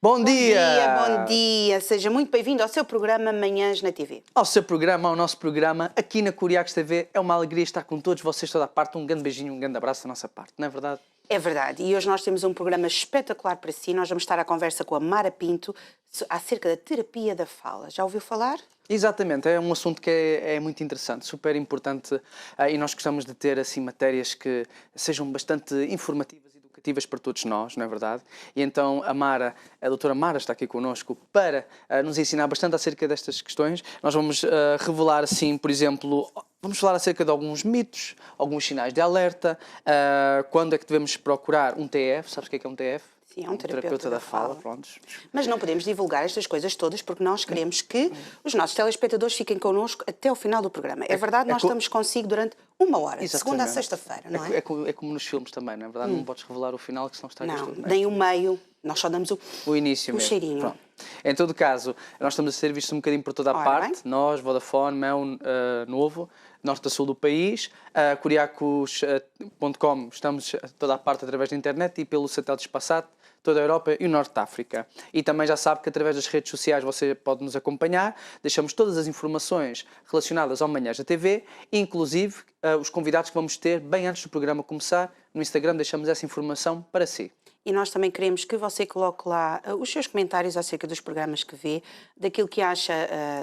Bom dia! Bom dia! Seja muito bem-vindo ao seu programa Manhãs na TV. Ao seu programa, ao nosso programa, aqui na Curiacos TV. É uma alegria estar com todos vocês, toda a parte. Um grande beijinho, um grande abraço da nossa parte, não é verdade? É verdade. E hoje nós temos um programa espetacular para si. Nós vamos estar à conversa com a Mara Pinto acerca da terapia da fala. Já ouviu falar? Exatamente, é um assunto que é muito interessante, super importante, e nós gostamos de ter assim matérias que sejam bastante informativas e educativas para todos nós, não é verdade? E então a doutora Mara está aqui connosco para nos ensinar bastante acerca destas questões. Nós vamos revelar assim, por exemplo, vamos falar acerca de alguns mitos, alguns sinais de alerta, quando é que devemos procurar um TF, sabes o que é um TF? Sim, é um terapeuta da fala. Prontos. Mas não podemos divulgar estas coisas todas porque nós queremos que os nossos telespectadores fiquem connosco até o final do programa. É verdade, nós estamos consigo durante uma hora, de segunda a sexta-feira, não é? É como nos filmes também, não é verdade? Não podes revelar o final, que senão estragas Não, tudo. nem o meio, nós só damos o início o mesmo. cheirinho. Pronto. Em todo caso, nós estamos a ser vistos um bocadinho por toda a parte. Bem. Nós, Vodafone, Mel Novo, norte a sul do país, curiacos.com, estamos a toda a parte através da internet e pelo satélite Espaçat, toda a Europa e o Norte de África. E também já sabe que através das redes sociais você pode nos acompanhar, deixamos todas as informações relacionadas ao Manhãs da TV, inclusive os convidados que vamos ter bem antes do programa começar, no Instagram deixamos essa informação para si. E nós também queremos que você coloque lá os seus comentários acerca dos programas que vê, daquilo que acha,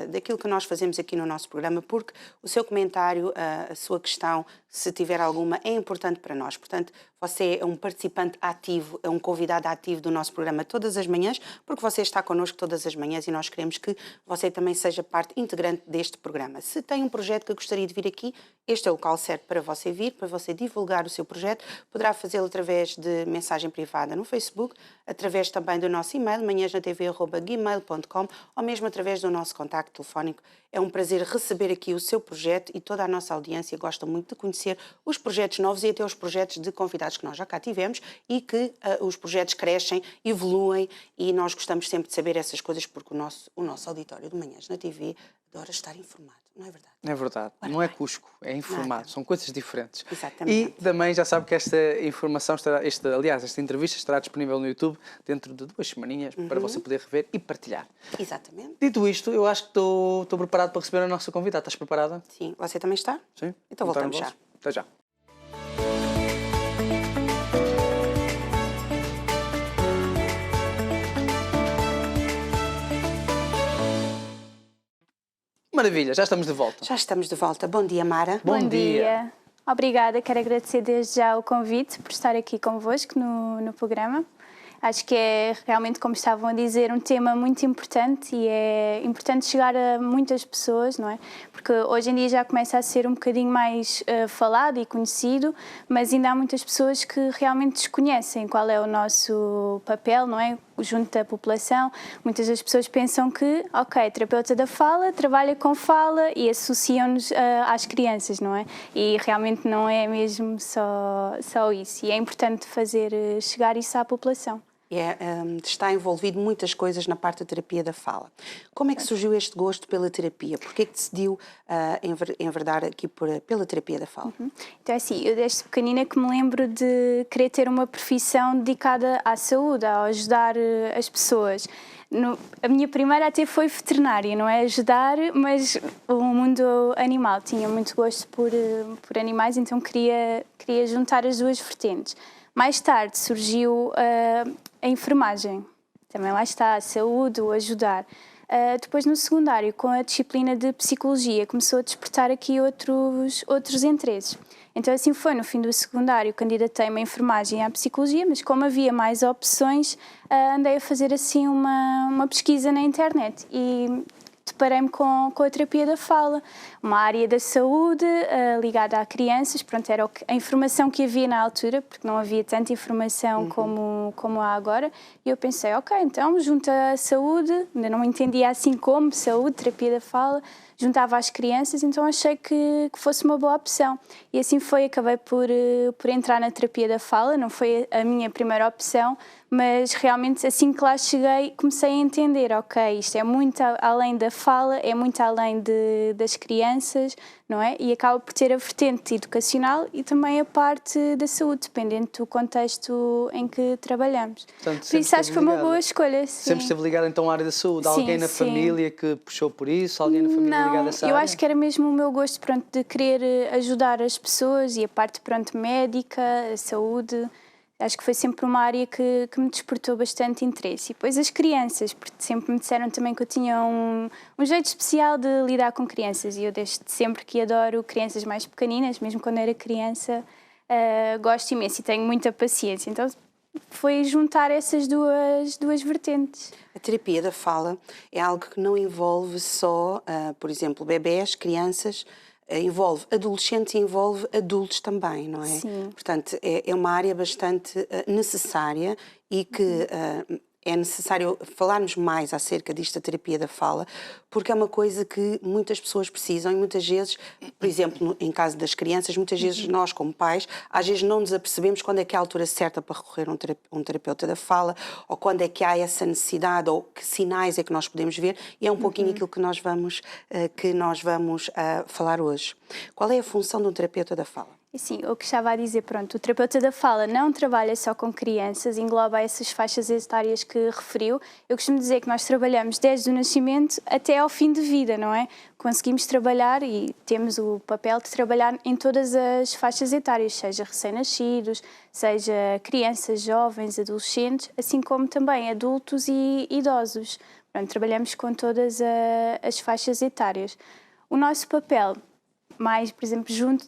daquilo que nós fazemos aqui no nosso programa, porque o seu comentário, a sua questão, se tiver alguma, é importante para nós. Portanto, você é um participante ativo, é um convidado ativo do nosso programa todas as manhãs, porque você está connosco todas as manhãs e nós queremos que você também seja parte integrante deste programa. Se tem um projeto que gostaria de vir aqui, este é o local certo para você vir, para você divulgar o seu projeto. Poderá fazê-lo através de mensagem privada no Facebook, através também do nosso e-mail, manhãsnatv@gmail.com, ou mesmo através do nosso contacto telefónico. É um prazer receber aqui o seu projeto e toda a nossa audiência gosta muito de conhecer os projetos novos e até os projetos de convidados que nós já cá tivemos e que os projetos crescem, evoluem e nós gostamos sempre de saber essas coisas porque o nosso auditório de Manhãs na TV adora estar informado, não é verdade? É verdade, não é cusco, é informado, são coisas diferentes. Exatamente. E também já sabe que esta informação esta entrevista estará disponível no YouTube dentro de 2 semaninhas para você poder rever e partilhar. Exatamente. Dito isto, eu acho que estou preparado para receber a nossa convidada. Estás preparada? Sim, você também está? Sim. Então voltamos já. Até já. Maravilha, já estamos de volta. Já estamos de volta. Bom dia, Mara. Bom dia. Obrigada, quero agradecer desde já o convite por estar aqui convosco no programa. Acho que é realmente, como estavam a dizer, um tema muito importante e é importante chegar a muitas pessoas, não é? Porque hoje em dia já começa a ser um bocadinho mais falado e conhecido, mas ainda há muitas pessoas que realmente desconhecem qual é o nosso papel, não é? Junto da população. Muitas das pessoas pensam que, ok, terapeuta da fala, trabalha com fala e associam-nos às crianças, não é? E realmente não é mesmo só isso. E é importante fazer chegar isso à população. Está envolvido muitas coisas na parte da terapia da fala. Como é que surgiu este gosto pela terapia? Porquê que decidiu enverdar aqui pela terapia da fala? Então é assim, eu desde pequenina que me lembro de querer ter uma profissão dedicada à saúde, a ajudar as pessoas. A minha primeira até foi veterinária, não é ajudar, mas o mundo animal. Tinha muito gosto por animais, então queria juntar as duas vertentes. Mais tarde surgiu a enfermagem, também lá está, a saúde, o ajudar. Depois no secundário, com a disciplina de psicologia, começou a despertar aqui outros interesses. Então assim foi, no fim do secundário candidatei-me à enfermagem e à psicologia, mas como havia mais opções, andei a fazer assim uma pesquisa na internet e deparei-me com a terapia da fala, uma área da saúde ligada a crianças. Pronto, era a informação que havia na altura, porque não havia tanta informação como há agora, e eu pensei, ok, então junto à saúde, ainda não entendia assim como, saúde, terapia da fala, juntava às crianças, então achei que fosse uma boa opção. E assim foi, acabei por entrar na terapia da fala, não foi a minha primeira opção, mas realmente assim que lá cheguei comecei a entender, ok, isto é muito além da fala, é muito além das crianças, não é? E acaba por ter a vertente educacional e também a parte da saúde, dependendo do contexto em que trabalhamos. Portanto, por isso acho que foi uma boa escolha. Sim. Sempre esteve ligado então à área da saúde? Sim, Alguém na sim. família que puxou por isso? Alguém na família ligada a essa área? Eu acho que era mesmo o meu gosto, pronto, de querer ajudar as pessoas e a parte, pronto, médica, a saúde. Acho que foi sempre uma área que me despertou bastante interesse. E depois as crianças, porque sempre me disseram também que eu tinha um jeito especial de lidar com crianças. E eu desde sempre que adoro crianças mais pequeninas, mesmo quando era criança, gosto imenso e tenho muita paciência. Então foi juntar essas duas vertentes. A terapia da fala é algo que não envolve só, por exemplo, bebés, crianças, envolve adolescentes e envolve adultos também, não é? Sim. Portanto, é uma área bastante necessária e que é necessário falarmos mais acerca disto da terapia da fala, porque é uma coisa que muitas pessoas precisam e muitas vezes, por exemplo, em caso das crianças, muitas vezes nós como pais, às vezes não nos apercebemos quando é que é a altura certa para recorrer a um terapeuta da fala, ou quando é que há essa necessidade, ou que sinais é que nós podemos ver, e é um pouquinho aquilo que nós vamos falar hoje. Qual é a função de um terapeuta da fala? Sim, o que estava a dizer, pronto, o terapeuta da fala não trabalha só com crianças, engloba essas faixas etárias que referiu. Eu costumo dizer que nós trabalhamos desde o nascimento até ao fim de vida, não é? Conseguimos trabalhar e temos o papel de trabalhar em todas as faixas etárias, seja recém-nascidos, seja crianças, jovens, adolescentes, assim como também adultos e idosos. Pronto, trabalhamos com todas as faixas etárias. O nosso papel, mais, por exemplo, junto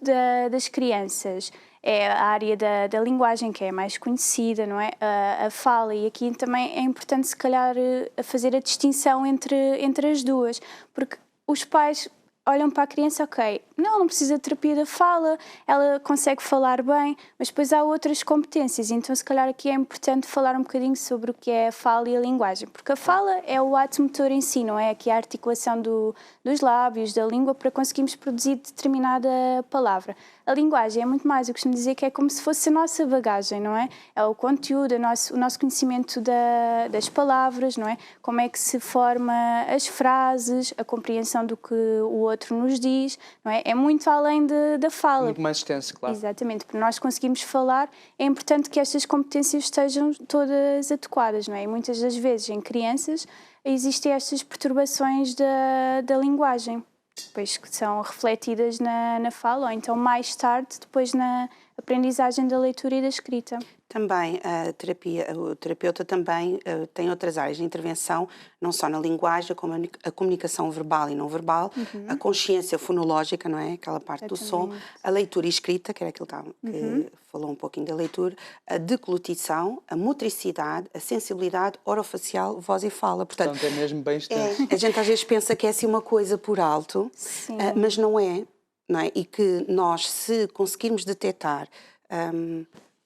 das crianças, é a área da linguagem, que é mais conhecida, não é? A fala, e aqui também é importante, se calhar, fazer a distinção entre as duas, porque os pais olham para a criança, ok, não precisa de terapia da fala, ela consegue falar bem, mas depois há outras competências, então se calhar aqui é importante falar um bocadinho sobre o que é a fala e a linguagem, porque a fala é o ato motor em si, não é? Aqui a articulação dos lábios, da língua, para conseguirmos produzir determinada palavra. A linguagem é muito mais, eu costumo dizer que é como se fosse a nossa bagagem, não é? É o conteúdo, o nosso conhecimento das palavras, não é? Como é que se forma as frases, a compreensão do que o outro nos diz, não é? É muito além da fala. Muito mais extenso, claro. Exatamente. Para nós conseguirmos falar, é importante que estas competências estejam todas adequadas, não é? E muitas das vezes, em crianças, existem estas perturbações da linguagem, depois que são refletidas na fala, ou então mais tarde, depois na aprendizagem da leitura e da escrita. Também o terapeuta também tem outras áreas de intervenção, não só na linguagem, como a comunicação verbal e não verbal, a consciência fonológica, não é? Aquela parte do som, a leitura e escrita, que era aquilo que falou um pouquinho da leitura, a deglutição, a motricidade, a sensibilidade orofacial, voz e fala. Portanto é mesmo bem extenso. A gente às vezes pensa que é assim uma coisa por alto, mas não é, não é? E que nós, se conseguirmos detectar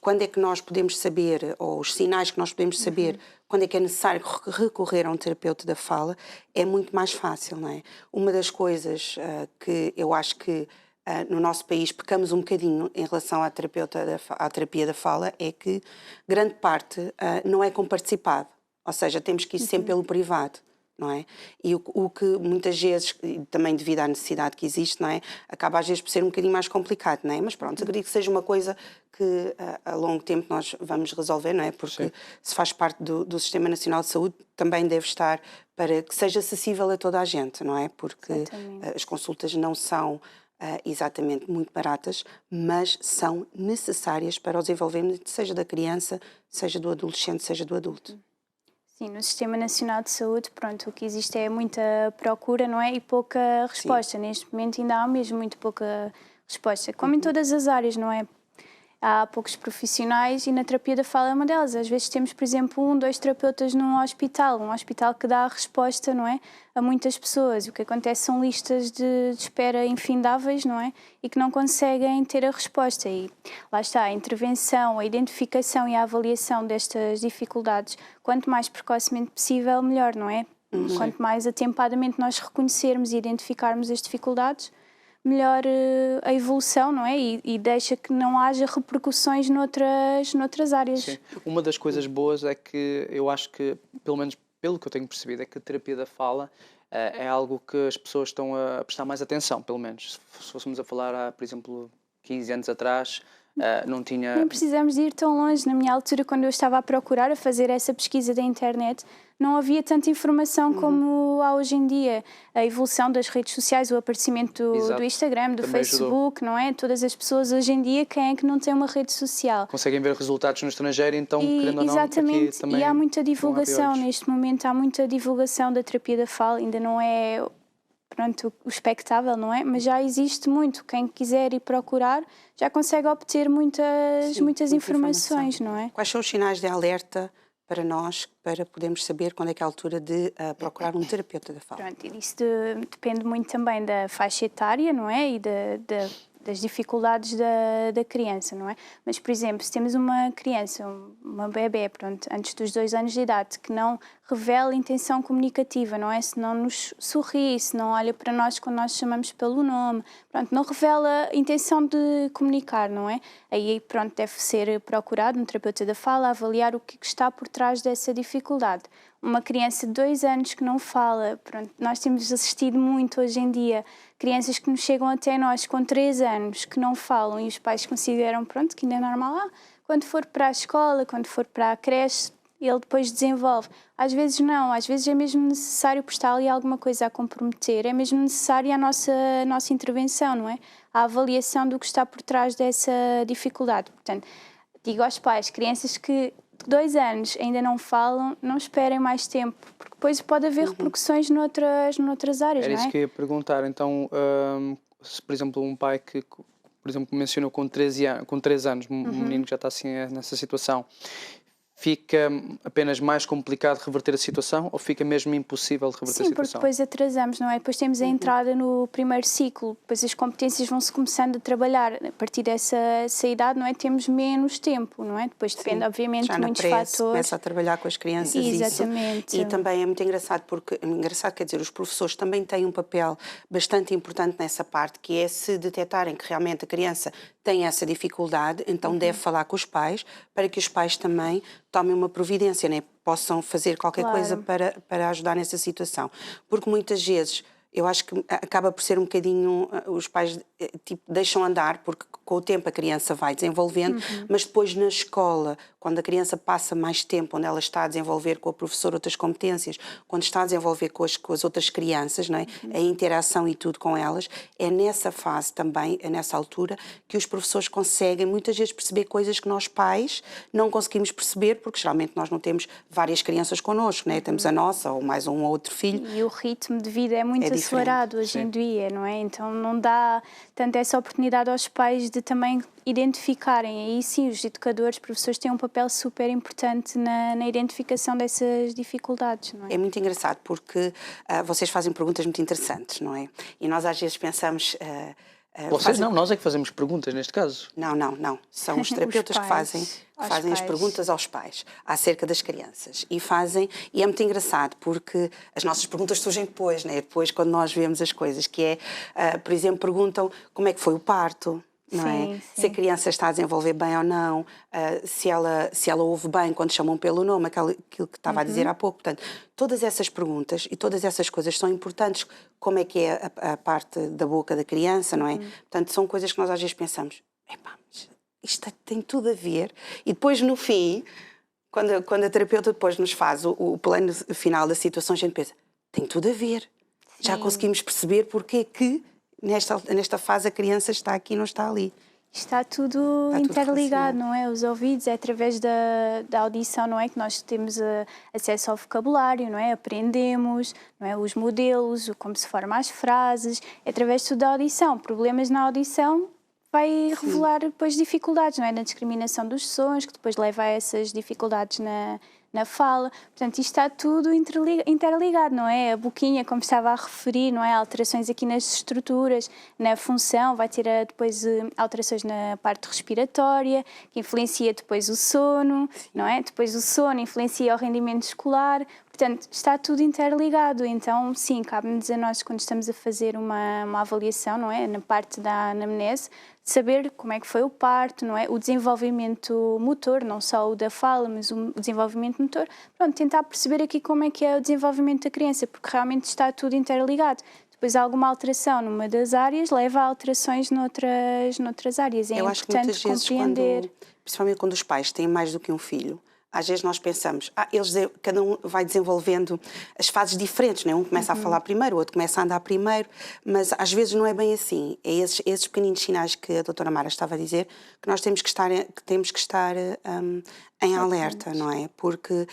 quando é que nós podemos saber, ou os sinais que nós podemos saber, quando é que é necessário recorrer a um terapeuta da fala, é muito mais fácil, não é? Uma das coisas que eu acho que no nosso país pecamos um bocadinho em relação à terapia da fala é que grande parte não é comparticipado, ou seja, temos que ir sempre pelo privado. Não é? E o que muitas vezes, também devido à necessidade que existe, não é? Acaba às vezes por ser um bocadinho mais complicado, não é? Mas pronto, acredito que seja uma coisa que a longo tempo nós vamos resolver, não é? Porque se faz parte do Sistema Nacional de Saúde, também deve estar para que seja acessível a toda a gente, não é? Porque as consultas não são exatamente muito baratas, mas são necessárias para o desenvolvimento, seja da criança, seja do adolescente, seja do adulto. Sim, no Sistema Nacional de Saúde, pronto, o que existe é muita procura, não é? E pouca resposta. Sim. Neste momento ainda há mesmo muito pouca resposta, como em todas as áreas, não é? Há poucos profissionais e na terapia da fala é uma delas. Às vezes temos, por exemplo, 2 terapeutas num hospital, um hospital que dá a resposta, não é? A muitas pessoas. E o que acontece são listas de espera infindáveis, não é? E que não conseguem ter a resposta. E lá está, a intervenção, a identificação e a avaliação destas dificuldades, quanto mais precocemente possível, melhor, não é? Quanto mais atempadamente nós reconhecermos e identificarmos as dificuldades, melhor a evolução, não é? E deixa que não haja repercussões noutras áreas. Sim. Uma das coisas boas é que eu acho que, pelo menos pelo que eu tenho percebido, é que a terapia da fala é algo que as pessoas estão a prestar mais atenção, pelo menos. Se fôssemos a falar há, por exemplo, 15 anos atrás, não tinha... Nem precisamos de ir tão longe. Na minha altura, quando eu estava a procurar, a fazer essa pesquisa da internet, não havia tanta informação como há hoje em dia. A evolução das redes sociais, o aparecimento do Instagram, do Também Facebook, não é? Todas as pessoas hoje em dia, quem é que não tem uma rede social? Conseguem ver resultados no estrangeiro, então, querendo ou não, exatamente, aqui também e há muita divulgação não há neste momento, há muita divulgação da terapia da fala, ainda não é, pronto, o expectável, não é? Mas já existe muito. Quem quiser ir procurar já consegue obter muitas informações, não é? Quais são os sinais de alerta para nós, para podermos saber quando é que é a altura de procurar um terapeuta da fala? Pronto, e isso depende muito também da faixa etária, não é? E das dificuldades da criança, não é? Mas, por exemplo, se temos uma criança, uma bebé, pronto, antes dos 2 anos de idade, que não revela intenção comunicativa, não é? Se não nos sorri, se não olha para nós quando nós chamamos pelo nome, pronto, não revela intenção de comunicar, não é? Aí, pronto, deve ser procurado um terapeuta da fala, avaliar o que está por trás dessa dificuldade. Uma criança de 2 anos que não fala, pronto, nós temos assistido muito hoje em dia, crianças que nos chegam até nós com 3 anos, que não falam e os pais consideram, pronto, que ainda é normal, quando for para a escola, quando for para a creche, ele depois desenvolve. Às vezes não, às vezes é mesmo necessário, porque está ali alguma coisa a comprometer, é mesmo necessária a nossa intervenção, não é? A avaliação do que está por trás dessa dificuldade. Portanto, digo aos pais, crianças que 2 anos ainda não falam, não esperem mais tempo, porque depois pode haver repercussões noutras áreas, Era não é? isso que eu ia perguntar. Então, se, por exemplo, um pai que, por exemplo, mencionou com 3 anos, um menino que já está assim nessa situação, fica apenas mais complicado reverter a situação ou fica mesmo impossível de reverter a Sim, porque situação? depois atrasamos, não é? Depois temos a entrada no primeiro ciclo, depois as competências vão-se começando a trabalhar. A partir dessa idade, não é? Temos menos tempo, não é? Depois depende, obviamente, de muitos fatores. Começa a trabalhar com as crianças. Exatamente. Isso. E também é muito engraçado, porque, quer dizer, os professores também têm um papel bastante importante nessa parte, que é se detectarem que realmente a criança tem essa dificuldade, então deve falar com os pais, para que os pais também tomem uma providência, né? Possam fazer qualquer coisa para ajudar nessa situação. Porque muitas vezes eu acho que acaba por ser um bocadinho, os pais tipo, deixam andar, porque com o tempo a criança vai desenvolvendo, mas depois na escola, quando a criança passa mais tempo, onde ela está a desenvolver com a professora outras competências, quando está a desenvolver com as outras crianças, não é? A interação e tudo com elas, é nessa fase também, é nessa altura, que os professores conseguem muitas vezes perceber coisas que nós pais não conseguimos perceber, porque geralmente nós não temos várias crianças connosco, né? Temos a nossa ou mais um ou outro filho. E o ritmo de vida é muito acelerado hoje em dia, não é? Então não dá tanto essa oportunidade aos pais de também identificarem. Aí sim, os educadores, os professores têm um papel super importante na identificação dessas dificuldades, não é? É muito engraçado porque vocês fazem perguntas muito interessantes, não é? E nós às vezes pensamos... Vocês não, nós é que fazemos perguntas neste caso. Não. São os terapeutas que fazem as perguntas aos pais acerca das crianças. E é muito engraçado porque as nossas perguntas surgem depois, né? Depois quando nós vemos as coisas, que é, por exemplo, perguntam como é que foi o parto, não é? Sim. Se a criança está a desenvolver bem ou não, se ela ouve bem quando chamam pelo nome, aquilo que estava a dizer há pouco. Portanto, todas essas perguntas e todas essas coisas são importantes, como é que é a parte da boca da criança, não é? Portanto, são coisas que nós às vezes pensamos, mas isto tem tudo a ver. E depois, no fim, quando a terapeuta depois nos faz o plano final da situação, a gente pensa, tem tudo a ver. Sim. Já conseguimos perceber porque que nesta fase a criança está aqui e não está ali. Está tudo interligado, não é? Os ouvidos, é através da audição, não é? Que nós temos acesso ao vocabulário, não é? Aprendemos, não é? Os modelos, como se formam as frases, é através de tudo da audição. Problemas na audição vai revelar depois dificuldades, não é? Na discriminação dos sons, que depois leva a essas dificuldades na fala. Portanto, isto está tudo interligado, não é? A boquinha, como estava a referir, não é? Alterações aqui nas estruturas, na função, vai ter depois alterações na parte respiratória, que influencia depois o sono, não é? Depois o sono influencia o rendimento escolar. Portanto, está tudo interligado. Então, sim, cabe-nos a nós, quando estamos a fazer uma avaliação, não é? Na parte da anamnese, saber como é que foi o parto, não é? O desenvolvimento motor, não só o da fala, mas o desenvolvimento motor. Pronto, tentar perceber aqui como é que é o desenvolvimento da criança, porque realmente está tudo interligado. Depois, alguma alteração numa das áreas leva a alterações noutras áreas. É Eu acho que muitas vezes, compreender. principalmente quando os pais têm mais do que um filho, às vezes nós pensamos, cada um vai desenvolvendo as fases diferentes, não é? Um começa a falar primeiro, o outro começa a andar primeiro, mas às vezes não é bem assim. É esses pequeninos sinais que a doutora Mara estava a dizer, que nós temos que estar em alerta, não é? Porque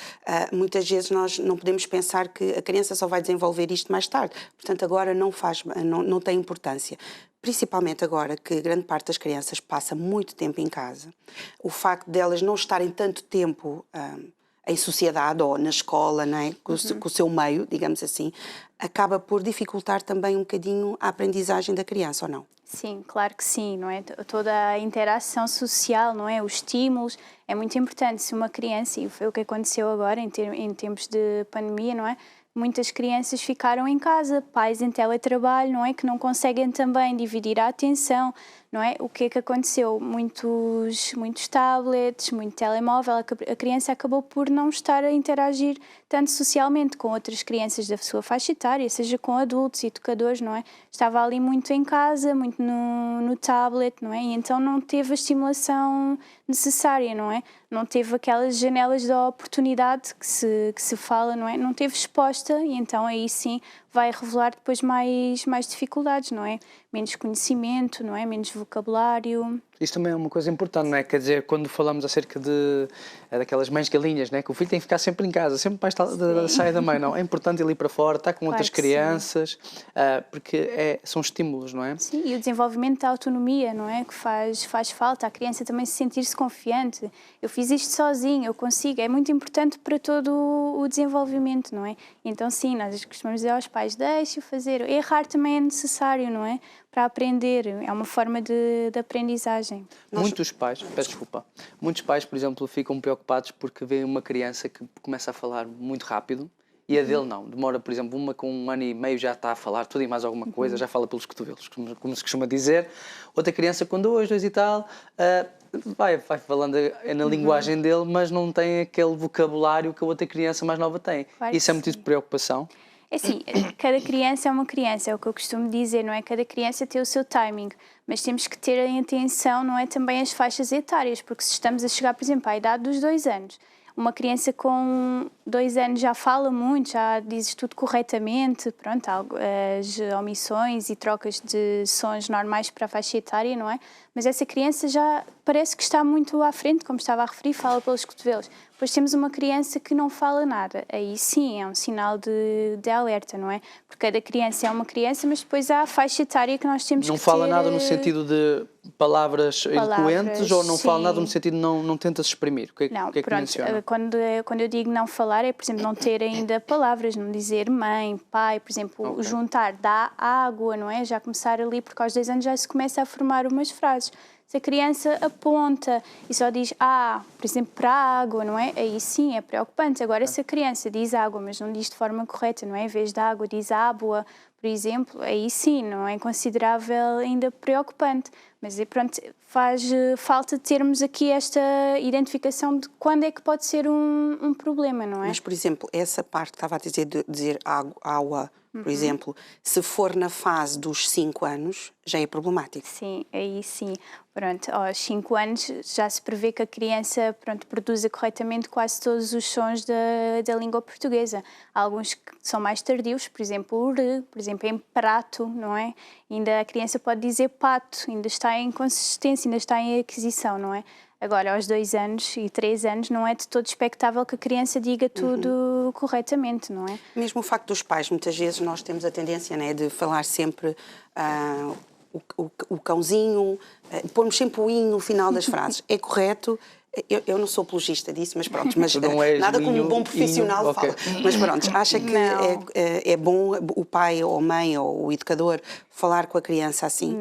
muitas vezes nós não podemos pensar que a criança só vai desenvolver isto mais tarde, portanto agora não tem importância. Principalmente agora que grande parte das crianças passa muito tempo em casa, o facto delas não estarem tanto tempo em sociedade ou na escola, não é? Com o seu meio, digamos assim, acaba por dificultar também um bocadinho a aprendizagem da criança, ou não? Sim, claro que sim, não é? Toda a interação social, não é? Os estímulos, é muito importante. Se uma criança, e foi o que aconteceu agora em tempos de pandemia, não é? Muitas crianças ficaram em casa, pais em teletrabalho, não é? Que não conseguem também dividir a atenção, não é? O que é que aconteceu? Muitos tablets, muito telemóvel, a criança acabou por não estar a interagir tanto socialmente com outras crianças da sua faixa etária, seja com adultos, educadores, não é? Estava ali muito em casa, muito no tablet, não é? E então não teve a estimulação necessária, não é? Não teve aquelas janelas de oportunidade que se fala, não é? Não teve exposta e então aí sim vai revelar depois mais dificuldades, não é? Menos conhecimento, não é? Menos vocabulário. Isso também é uma coisa importante, não é? Quer dizer, quando falamos acerca daquelas mães galinhas, não é? Que o filho tem que ficar sempre em casa, sempre mais da saia da mãe, não. É importante ele ir para fora, estar com outras crianças, porque são estímulos, não é? Sim, e o desenvolvimento da autonomia, não é? Que faz falta, a criança também se sentir-se confiante. Eu fiz isto sozinho, eu consigo. É muito importante para todo o desenvolvimento, não é? Então, sim, nós costumamos dizer aos pais, deixe-o fazer. Errar também é necessário, não é? Para aprender, é uma forma de aprendizagem. Muitos pais, peço desculpa, muitos pais, por exemplo, ficam preocupados porque veem uma criança que começa a falar muito rápido e a dele não. Demora, por exemplo, uma com 1 ano e meio já está a falar tudo e mais alguma coisa, já fala pelos cotovelos, como se costuma dizer. Outra criança com 2 e tal, vai falando na linguagem dele, mas não tem aquele vocabulário que a outra criança mais nova tem. Claro, isso é motivo de preocupação. É assim, cada criança é uma criança, é o que eu costumo dizer, não é? Cada criança tem o seu timing, mas temos que ter em atenção, não é? Também as faixas etárias, porque se estamos a chegar, por exemplo, à idade dos 2 anos, uma criança com 2 anos já fala muito, já diz tudo corretamente, pronto, as omissões e trocas de sons normais para a faixa etária, não é? Mas essa criança já parece que está muito à frente, como estava a referir, fala pelos cotovelos. Depois temos uma criança que não fala nada. Aí sim é um sinal de alerta, não é? Porque cada criança é uma criança, mas depois há a faixa etária que nós temos que ter... Não fala nada no sentido de palavras eloquentes ou não fala nada no sentido de não tenta se exprimir? O que é que menciona? Quando eu digo não falar é, por exemplo, não ter ainda palavras, não dizer mãe, pai, por exemplo, juntar, dá água, não é? Já começar ali, porque aos 2 anos já se começa a formar umas frases. Se a criança aponta e só diz por exemplo, para a água, não é? Aí sim é preocupante. Agora, se a criança diz água, mas não diz de forma correta, não é? Em vez de água, diz ábua, por exemplo, aí sim não é considerável ainda preocupante. Mas pronto, faz falta termos aqui esta identificação de quando é que pode ser um problema, não é? Mas, por exemplo, essa parte que estava a dizer de dizer água, por exemplo, se for na fase dos 5 anos, já é problemático. Sim, aí sim. Pronto, aos 5 anos já se prevê que a criança produza corretamente quase todos os sons da língua portuguesa. Há alguns que são mais tardios, por exemplo, por exemplo, em prato, não é? Ainda a criança pode dizer pato, ainda está em consistência, ainda está em aquisição, não é? Agora, aos 2 anos e 3 anos, não é de todo expectável que a criança diga tudo corretamente, não é? Mesmo o facto dos pais, muitas vezes nós temos a tendência, né, de falar sempre o cãozinho, pormos sempre o inho no final das frases. É correto, eu não sou apologista disso, mas pronto, mas não és nada como um bom profissional okay. fala. Mas pronto, acha que é bom o pai ou a mãe ou o educador falar com a criança assim?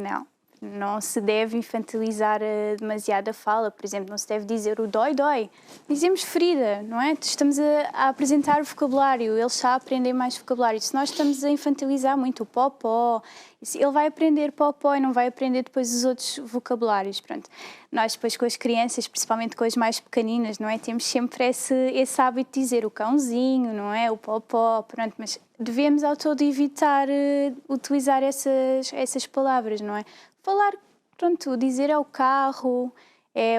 Não se deve infantilizar demasiado a fala. Por exemplo, não se deve dizer o dói. Dizemos ferida, não é? Estamos a apresentar o vocabulário, ele está a aprender mais vocabulário. Se nós estamos a infantilizar muito o popó, ele vai aprender popó e não vai aprender depois os outros vocabulários. Pronto. Nós depois com as crianças, principalmente com as mais pequeninas, não é? Temos sempre esse hábito de dizer o cãozinho, não é? O popó, pronto, mas devemos ao todo evitar utilizar essas palavras, não é? Falar, pronto, dizer é o carro, é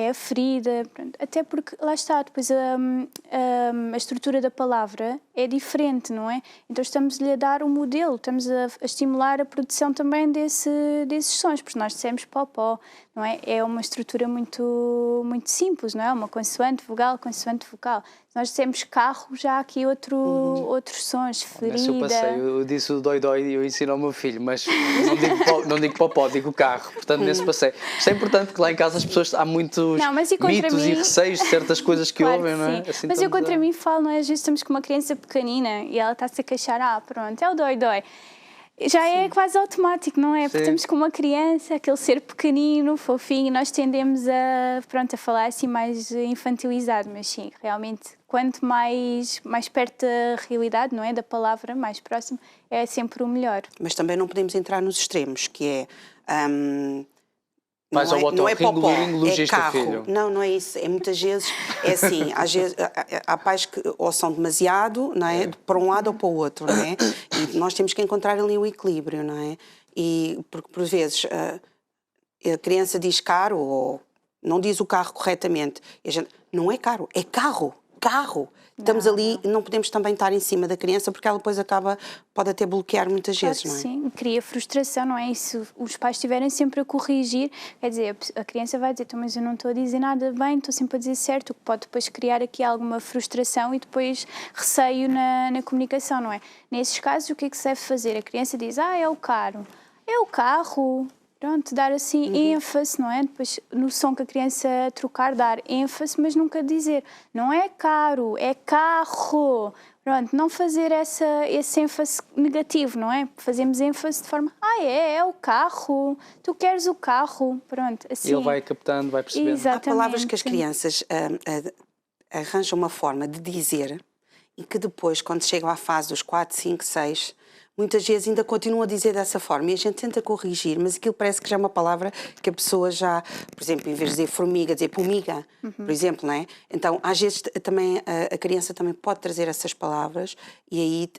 a ferida, pronto. Até porque, lá está, depois a estrutura da palavra é diferente, não é? Então estamos-lhe a dar um modelo, estamos a estimular a produção também desses sons, porque nós dissemos popó, não é? É uma estrutura muito simples, não é? Uma consoante, vogal, consoante, vocal. Se nós dissemos carro, já há aqui outros sons, ferida... Nesse eu passei, eu disse o dói e eu ensino ao meu filho, mas não digo popó, digo carro, portanto nesse passei. Isto é importante que lá em casa as pessoas, há muitos mitos e receios de certas coisas que claro ouvem, que não é? Assim, mas eu contra mim falo, não é? Às vezes estamos com uma criança pequenina e ela está-se a queixar, pronto, é o dói. Já é quase automático, não é? Porque estamos com uma criança, aquele ser pequenino, fofinho, nós tendemos a falar assim mais infantilizado, mas sim, realmente, quanto mais perto da realidade, não é? Da palavra, mais próximo, é sempre o melhor. Mas também não podemos entrar nos extremos, que é... não é popó, é carro. Filho. Não é isso. É muitas vezes, é assim, às vezes há pais que ou são demasiado, não é? Para um lado ou para o outro, não é? E nós temos que encontrar ali o equilíbrio, não é? E porque por vezes a criança diz caro ou não diz o carro corretamente. E a gente, não é caro, é carro. Estamos ali, não podemos também estar em cima da criança porque ela depois pode até bloquear muitas vezes, não é? Sim, cria frustração, não é? E se os pais estiverem sempre a corrigir, quer dizer, a criança vai dizer, mas eu não estou a dizer nada bem, estou sempre a dizer certo, o que pode depois criar aqui alguma frustração e depois receio na comunicação, não é? Nesses casos, o que é que se deve fazer? A criança diz, é o carro, é o carro. Pronto, dar assim ênfase, não é? Depois, no som que a criança trocar, dar ênfase, mas nunca dizer, não é caro, é carro. Pronto, não fazer esse ênfase negativo, não é? Fazemos ênfase de forma, é o carro, tu queres o carro, pronto, assim. E ele vai captando, vai percebendo. Exatamente. Há palavras que as crianças arranjam uma forma de dizer e que depois, quando chegam à fase dos 4, 5, 6... muitas vezes ainda continuam a dizer dessa forma e a gente tenta corrigir, mas aquilo parece que já é uma palavra que a pessoa já, por exemplo, em vez de dizer formiga, dizer pomiga, por exemplo, não é? Então, às vezes também a criança também pode trazer essas palavras e aí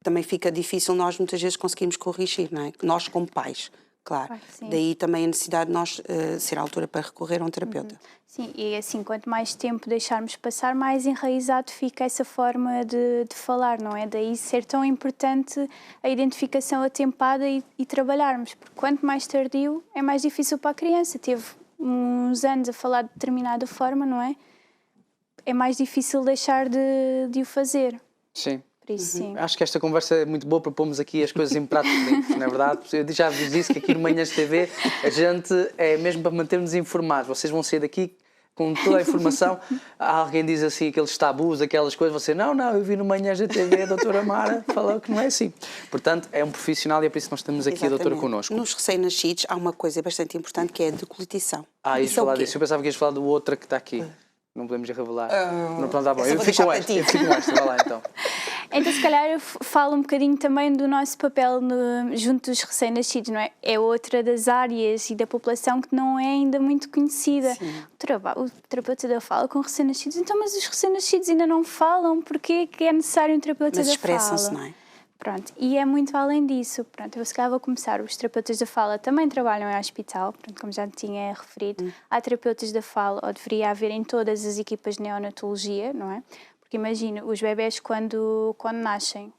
também fica difícil nós muitas vezes conseguirmos corrigir, não é? Nós como pais. Claro. Daí também a necessidade de nós ser a altura para recorrer a um terapeuta. Sim, e assim, quanto mais tempo deixarmos passar, mais enraizado fica essa forma de falar, não é? Daí ser tão importante a identificação atempada e trabalharmos, porque quanto mais tardio, é mais difícil para a criança. Teve uns anos a falar de determinada forma, não é? É mais difícil deixar de o fazer. Sim. Sim. Acho que esta conversa é muito boa para pormos aqui as coisas em pratos limpos, não é verdade? Eu já vos disse que aqui no Manhãs TV a gente é mesmo para manter-nos informados. Vocês vão sair daqui com toda a informação. Alguém diz assim aqueles tabus, aquelas coisas, você, não, eu vi no Manhãs da TV a doutora Mara falou que não é assim. Portanto, é um profissional e é por isso que nós temos aqui a doutora connosco. Nos recém-nascidos há uma coisa bastante importante que é a decolitização. Ias falar disso. Eu pensava que ias falar do outra que está aqui. Não podemos revelar. Não, pronto, tá bom. Eu fico com esta, vai lá então. Então, se calhar, eu falo um bocadinho também do nosso papel junto dos recém-nascidos, não é? É outra das áreas e da população que não é ainda muito conhecida. O terapeuta da fala com recém-nascidos. Então, mas os recém-nascidos ainda não falam, porquê que é necessário um terapeuta da fala? Mas expressam-se, não é? Pronto, e é muito além disso. Pronto, eu se calhar vou começar. Os terapeutas da fala também trabalham em hospital, pronto, como já tinha referido. Há terapeutas da fala, ou deveria haver em todas as equipas de neonatologia, não é? Porque imagina, os bebés quando nascem,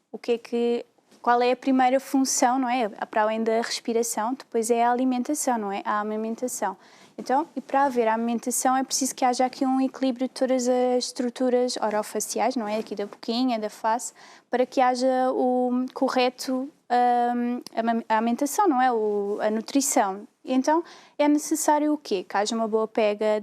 qual é a primeira função, não é? Para além da respiração, depois é a alimentação, não é? A amamentação. Então, e para haver a amamentação é preciso que haja aqui um equilíbrio de todas as estruturas orofaciais, não é? Aqui da boquinha, da face, para que haja o correto a amamentação, não é? A nutrição. Então é necessário o quê? Que haja uma boa pega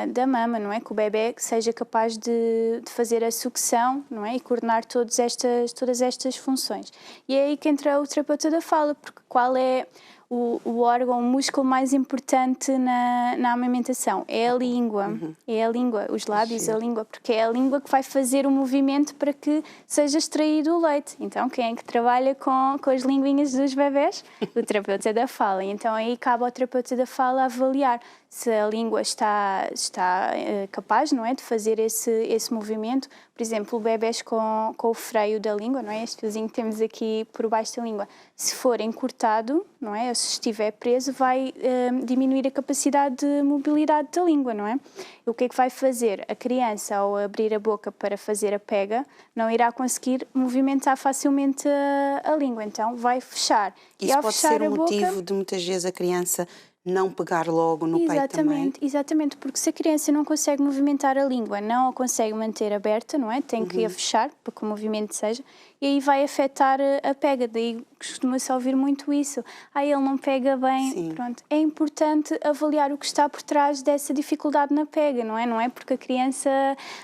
da mama, não é? Que o bebê seja capaz de fazer a sucção, não é? E coordenar todas estas funções. E é aí que entra o terapeuta da fala, porque qual é o órgão, o músculo mais importante na amamentação? É a língua. É a língua, os lábios, sim, a língua, porque é a língua que vai fazer o movimento para que seja extraído o leite. Então, quem é que trabalha com as linguinhas dos bebés? O terapeuta da fala. Então, aí cabe ao terapeuta da fala avaliar se a língua está capaz, não é, de fazer esse movimento. Por exemplo, bebés com o freio da língua, não é, este fiozinho que temos aqui por baixo da língua, se for encurtado, não é, ou se estiver preso, vai diminuir a capacidade de mobilidade da língua, não é? E o que é que vai fazer? A criança, ao abrir a boca para fazer a pega, não irá conseguir movimentar facilmente a língua, então vai fechar. Isso e ao pode fechar ser a um boca, motivo de muitas vezes a criança não pegar logo no peito também. Exatamente, porque se a criança não consegue movimentar a língua, não a consegue manter aberta, não é? Tem que a fechar para que o movimento seja, e aí vai afetar a pega. Daí costuma-se ouvir muito isso. Ele não pega bem. Sim. Pronto. É importante avaliar o que está por trás dessa dificuldade na pega, não é? Não é porque a criança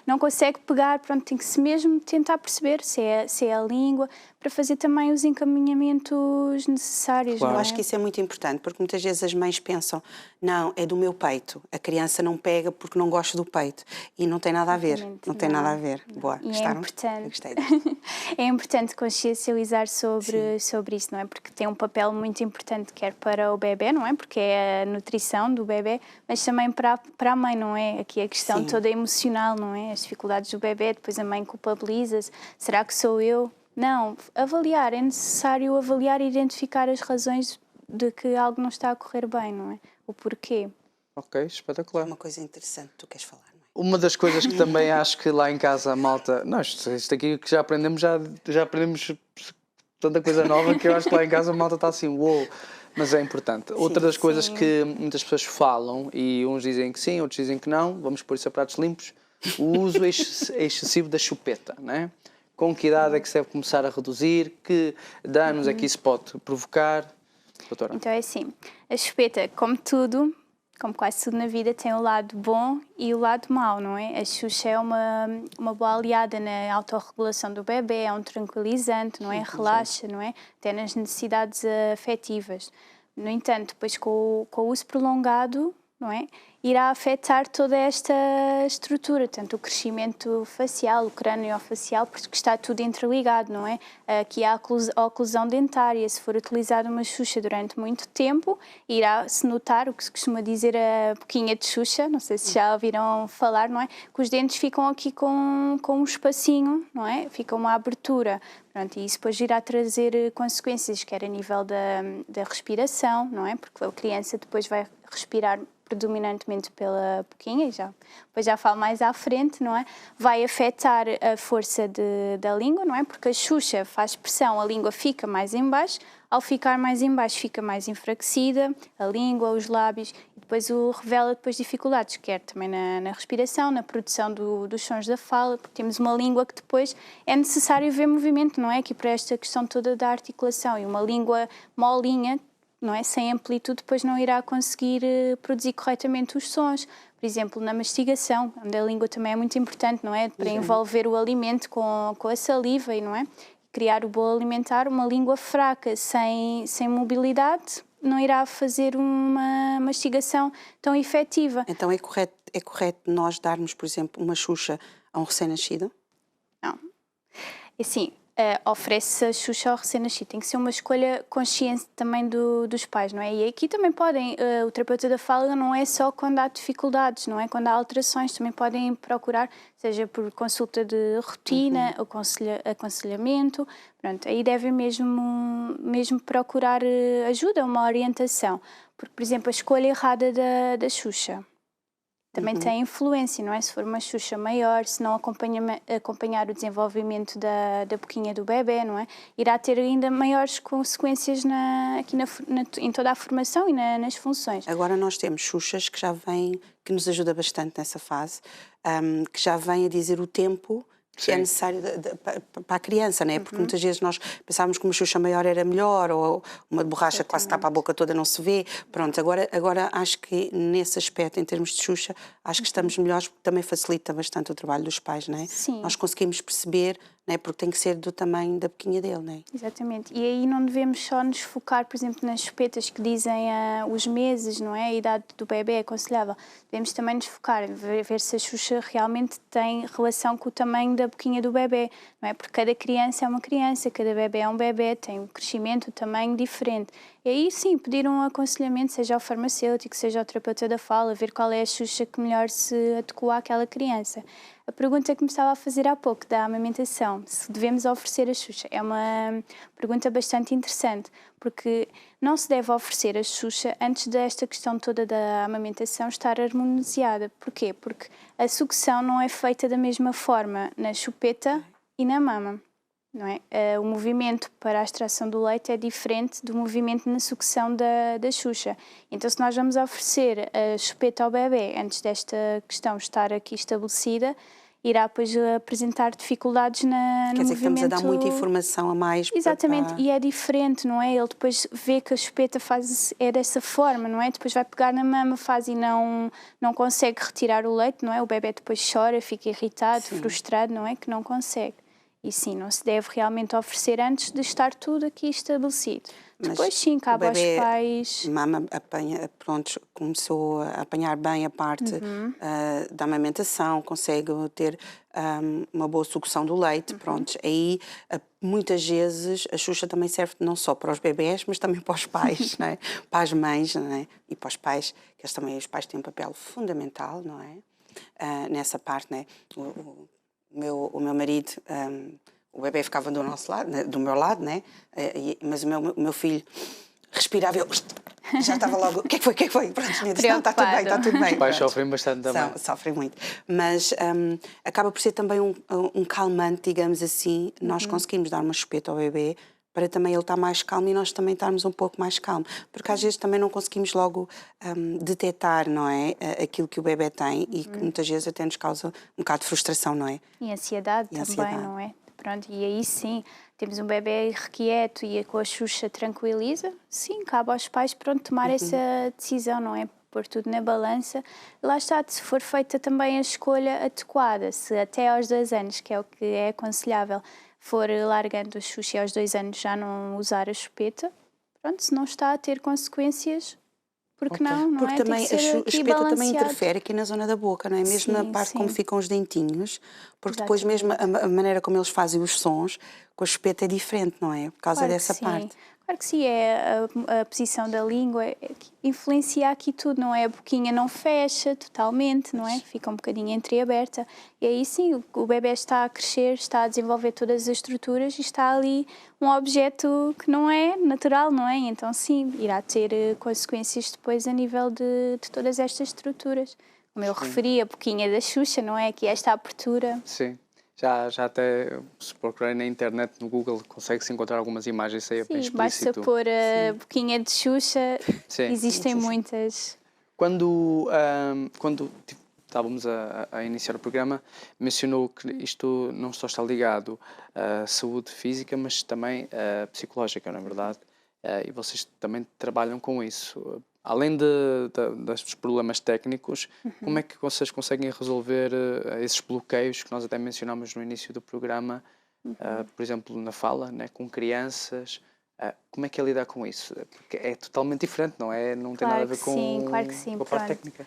não consegue pegar, pronto, tem que se mesmo tentar perceber se é a língua, para fazer também os encaminhamentos necessários. Claro. Não Eu é? acho que isso é muito importante, porque muitas vezes as mães pensam, não, é do meu peito, a criança não pega porque não gosta do peito, e não tem nada a ver, Exatamente, não tem não. nada a ver. Boa, E gostaram? é importante. Eu gostei disto. É importante consciencializar sobre isso, não é? Porque tem um papel muito importante, quer para o bebê, não é? Porque é a nutrição do bebê, mas também para a mãe, não é? Aqui a questão Sim. toda emocional, não é? As dificuldades do bebê, depois a mãe culpabiliza-se. Será que sou eu? Não, avaliar, é necessário avaliar e identificar as razões de que algo não está a correr bem, não é? O porquê. Ok, espetacular. Uma coisa interessante, tu queres falar, não é? Uma das coisas que também acho que lá em casa a malta... Nós, isto aqui que já aprendemos tanta coisa nova que eu acho que lá em casa a malta está assim, uou, mas é importante. Outra das coisas que muitas pessoas falam, e uns dizem que sim, outros dizem que não, vamos pôr isso a pratos limpos, o uso excessivo da chupeta, não é? Com que idade é que se deve começar a reduzir? Que danos é que isso pode provocar? Doutora? Então é assim, a chupeta, como tudo, como quase tudo na vida, tem o lado bom e o lado mau, não é? A Xuxa é uma boa aliada na autorregulação do bebê, é um tranquilizante, não é? Relaxa, não é? Até nas necessidades afetivas. No entanto, depois com o uso prolongado, não é? Irá afetar toda esta estrutura, tanto o crescimento facial, o crânio-facial, porque está tudo interligado, não é? Aqui há a oclusão dentária. Se for utilizada uma Xuxa durante muito tempo, irá-se notar o que se costuma dizer a boquinha de Xuxa, não sei se já ouviram falar, não é? Que os dentes ficam aqui com um espacinho, não é? Fica uma abertura. Pronto, e isso depois irá trazer consequências, quer a nível da respiração, não é? Porque a criança depois vai respirar predominantemente pela boquinha, e depois já falo mais à frente, não é? Vai afetar a força da língua, não é? Porque a Xuxa faz pressão, a língua fica mais em baixo, ao ficar mais em baixo fica mais enfraquecida, a língua, os lábios, e depois revela depois dificuldades, quer também na respiração, na produção dos sons da fala, porque temos uma língua que depois é necessário ver movimento, não é? Aqui para esta questão toda da articulação, e uma língua molinha, não é? Sem amplitude, depois não irá conseguir produzir corretamente os sons. Por exemplo, na mastigação, onde a língua também é muito importante, não é? Para envolver o alimento com a saliva, e não é? Criar o bolo alimentar, uma língua fraca, sem mobilidade, não irá fazer uma mastigação tão efetiva. Então é correto nós darmos, por exemplo, uma Xuxa a um recém-nascido? Não. Assim, oferece a Xuxa ao recém-nascido. Tem que ser uma escolha consciente também dos pais, não é? E aqui também podem, o terapeuta da fala não é só quando há dificuldades, não é? Quando há alterações, também podem procurar, seja por consulta de rotina, aconselhamento, pronto, aí devem mesmo procurar ajuda, uma orientação. Porque, por exemplo, a escolha errada da Xuxa também tem influência, não é? Se for uma Xuxa maior, se não acompanhar o desenvolvimento da boquinha do bebê, não é? Irá ter ainda maiores consequências em toda a formação e nas funções. Agora nós temos Xuxas que já vêm, que nos ajuda bastante nessa fase, que já vêm a dizer o tempo que é necessário para a criança, né? Porque muitas vezes nós pensávamos que uma Xuxa maior era melhor, ou uma borracha que quase tapa a boca toda não se vê. Pronto, agora acho que nesse aspecto, em termos de Xuxa, acho que estamos melhores, porque também facilita bastante o trabalho dos pais, né? Sim. Nós conseguimos perceber, né? Porque tem que ser do tamanho da boquinha dele, né? Exatamente. E aí não devemos só nos focar, por exemplo, nas chupetas que dizem os meses, não é? A idade do bebê é aconselhável. Devemos também nos focar em ver se a Xuxa realmente tem relação com o tamanho da boquinha do bebê, não é? Porque cada criança é uma criança, cada bebê é um bebê, tem um crescimento, um tamanho diferente. E aí sim, pedir um aconselhamento, seja ao farmacêutico, seja ao terapeuta da fala, ver qual é a Xuxa que melhor se adequa àquela criança. A pergunta que me estava a fazer há pouco, da amamentação, se devemos oferecer a Xuxa, é uma pergunta bastante interessante, porque não se deve oferecer a Xuxa antes desta questão toda da amamentação estar harmonizada. Porquê? Porque a sucção não é feita da mesma forma na chupeta e na mama. Não é? O movimento para a extração do leite é diferente do movimento na sucção da Xuxa. Então, se nós vamos oferecer a chupeta ao bebê antes desta questão estar aqui estabelecida, irá depois apresentar dificuldades no movimento. Quer dizer que estamos a dar muita informação a mais. Exatamente, e é diferente, não é? Ele depois vê que a chupeta é dessa forma, não é? Depois vai pegar na mama, faz e não consegue retirar o leite, não é? O bebê depois chora, fica irritado, frustrado, não é? Que não consegue. E sim, não se deve realmente oferecer antes de estar tudo aqui estabelecido. Mas depois sim, cabe aos pais... Mama começou a apanhar bem a parte da amamentação, consegue ter uma boa sucção do leite, pronto. Aí, muitas vezes, a Xuxa também serve não só para os bebés, mas também para os pais, não é? Para as mães, não é? E para os pais, que os pais têm um papel fundamental, não é? Nessa parte, não é? O meu marido, o bebê ficava do nosso lado, do meu lado, né? Mas o meu filho respirava e eu já estava logo, o que é que foi? Pronto, eu disse, não, está tudo bem. Os pais sofrem bastante também. Sofrem muito. Mas acaba por ser também um calmante, digamos assim. Nós conseguimos dar uma chupeta ao bebê para também ele estar mais calmo e nós também estarmos um pouco mais calmos. Porque às vezes também não conseguimos logo detectar, não é? Aquilo que o bebê tem e que muitas vezes até nos causa um bocado de frustração, não é? E ansiedade também, não é? Pronto, e aí sim, temos um bebê irrequieto e com a Xuxa tranquiliza, sim, cabe aos pais, pronto, tomar essa decisão, não é? Pôr tudo na balança. Lá está, se for feita também a escolha adequada, se até aos 2 anos, que é o que é aconselhável, for largando a Xuxa e aos 2 anos já não usar a chupeta, pronto, se não está a ter consequências, porque não porque é? Também a chupeta também interfere aqui na zona da boca, não é? Mesmo sim, na parte sim. como ficam os dentinhos, porque Exatamente. depois mesmo a maneira como eles fazem os sons, com a chupeta é diferente, não é? Por causa dessa parte. Claro que sim, a posição da língua que influencia aqui tudo, não é? A boquinha não fecha totalmente, não é? Fica um bocadinho entreaberta. E aí sim, o bebê está a crescer, está a desenvolver todas as estruturas e está ali um objeto que não é natural, não é? Então sim, irá ter consequências depois a nível de todas estas estruturas. Como eu referi, a boquinha da Xuxa, não é? Aqui esta abertura. Sim. Já até, se procurar na internet, no Google, consegue-se encontrar algumas imagens, isso aí é bem explícito. Basta pôr a boquinha de Xuxa, existem muitas. Quando estávamos a iniciar o programa, mencionou que isto não só está ligado à saúde física, mas também psicológica, não é verdade? E vocês também trabalham com isso. Além dos problemas técnicos, como é que vocês conseguem resolver esses bloqueios que nós até mencionámos no início do programa, por exemplo, na fala, né, com crianças? Como é que é lidar com isso? Porque é totalmente diferente, não é? Não tem nada a ver com a parte técnica.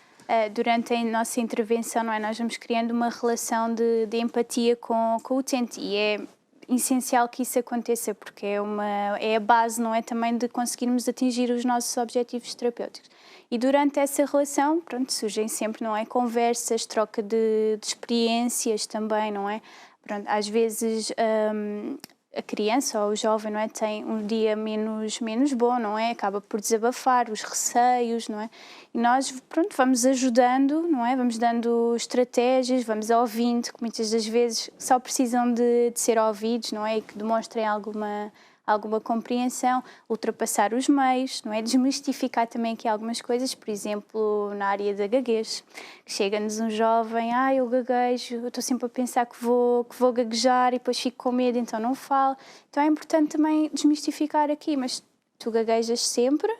Durante a nossa intervenção, não é? Nós vamos criando uma relação de empatia com o utente e é essencial que isso aconteça, porque é a base, não é, também de conseguirmos atingir os nossos objetivos terapêuticos. E durante essa relação, pronto, surgem sempre, não é, conversas, troca de experiências também, não é? Pronto, às vezes a criança ou o jovem, não é, tem um dia menos bom, não é? Acaba por desabafar os receios, não é? E nós, pronto, vamos ajudando, não é? Vamos dando estratégias, vamos ouvindo, que muitas das vezes só precisam de ser ouvidos, não é? E que demonstrem alguma alguma compreensão, ultrapassar os meios, não é? Desmistificar também aqui algumas coisas, por exemplo, na área da gaguez, que chega-nos um jovem, eu gaguejo, eu estou sempre a pensar que vou gaguejar e depois fico com medo, então não falo. Então é importante também desmistificar aqui, mas tu gaguejas sempre,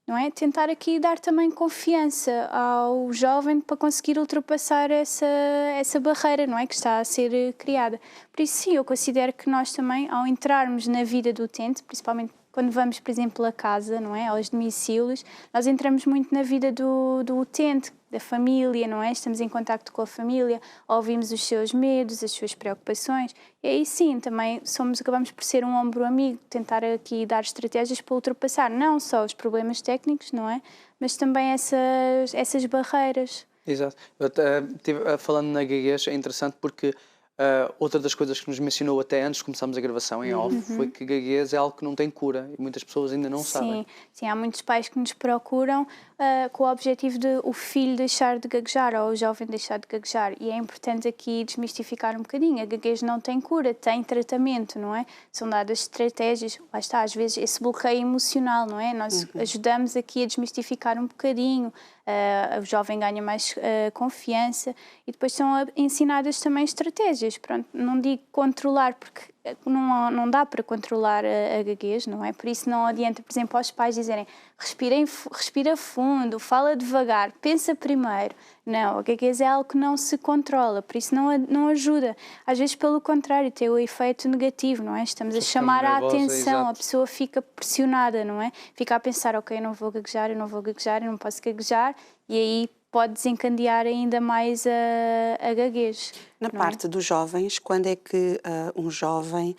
não é? Tentar aqui dar também confiança ao jovem para conseguir ultrapassar essa barreira, não é? Que está a ser criada. Por isso, sim, eu considero que nós também, ao entrarmos na vida do utente, principalmente quando vamos, por exemplo, a casa, não é? Aos domicílios, nós entramos muito na vida do utente, da família, não é? Estamos em contacto com a família, ouvimos os seus medos, as suas preocupações, e aí sim, também acabamos por ser um ombro amigo, tentar aqui dar estratégias para ultrapassar não só os problemas técnicos, não é? Mas também essas barreiras. Exato. Falando na gaguez, é interessante porque outra das coisas que nos mencionou até antes de começarmos a gravação em off foi que gaguez é algo que não tem cura e muitas pessoas ainda não sabem. Sim, há muitos pais que nos procuram com o objetivo de o filho deixar de gaguejar ou o jovem deixar de gaguejar, e é importante aqui desmistificar um bocadinho. A gaguez não tem cura, tem tratamento, não é? São dadas estratégias, lá está, às vezes esse bloqueio emocional, não é? Nós ajudamos aqui a desmistificar um bocadinho, o jovem ganha mais confiança, e depois são ensinadas também estratégias. Pronto, não digo controlar, porque não dá para controlar a gaguez, não é? Por isso não adianta, por exemplo, aos pais dizerem respira fundo, fala devagar, pensa primeiro. Não, a gaguez é algo que não se controla, por isso não ajuda. Às vezes, pelo contrário, tem o efeito negativo, não é? Estamos a chamar a atenção, a pessoa fica pressionada, não é? Fica a pensar, ok, eu não vou gaguejar, eu não posso gaguejar, e aí pode desencadear ainda mais a gaguez. Na parte dos jovens, quando é que um jovem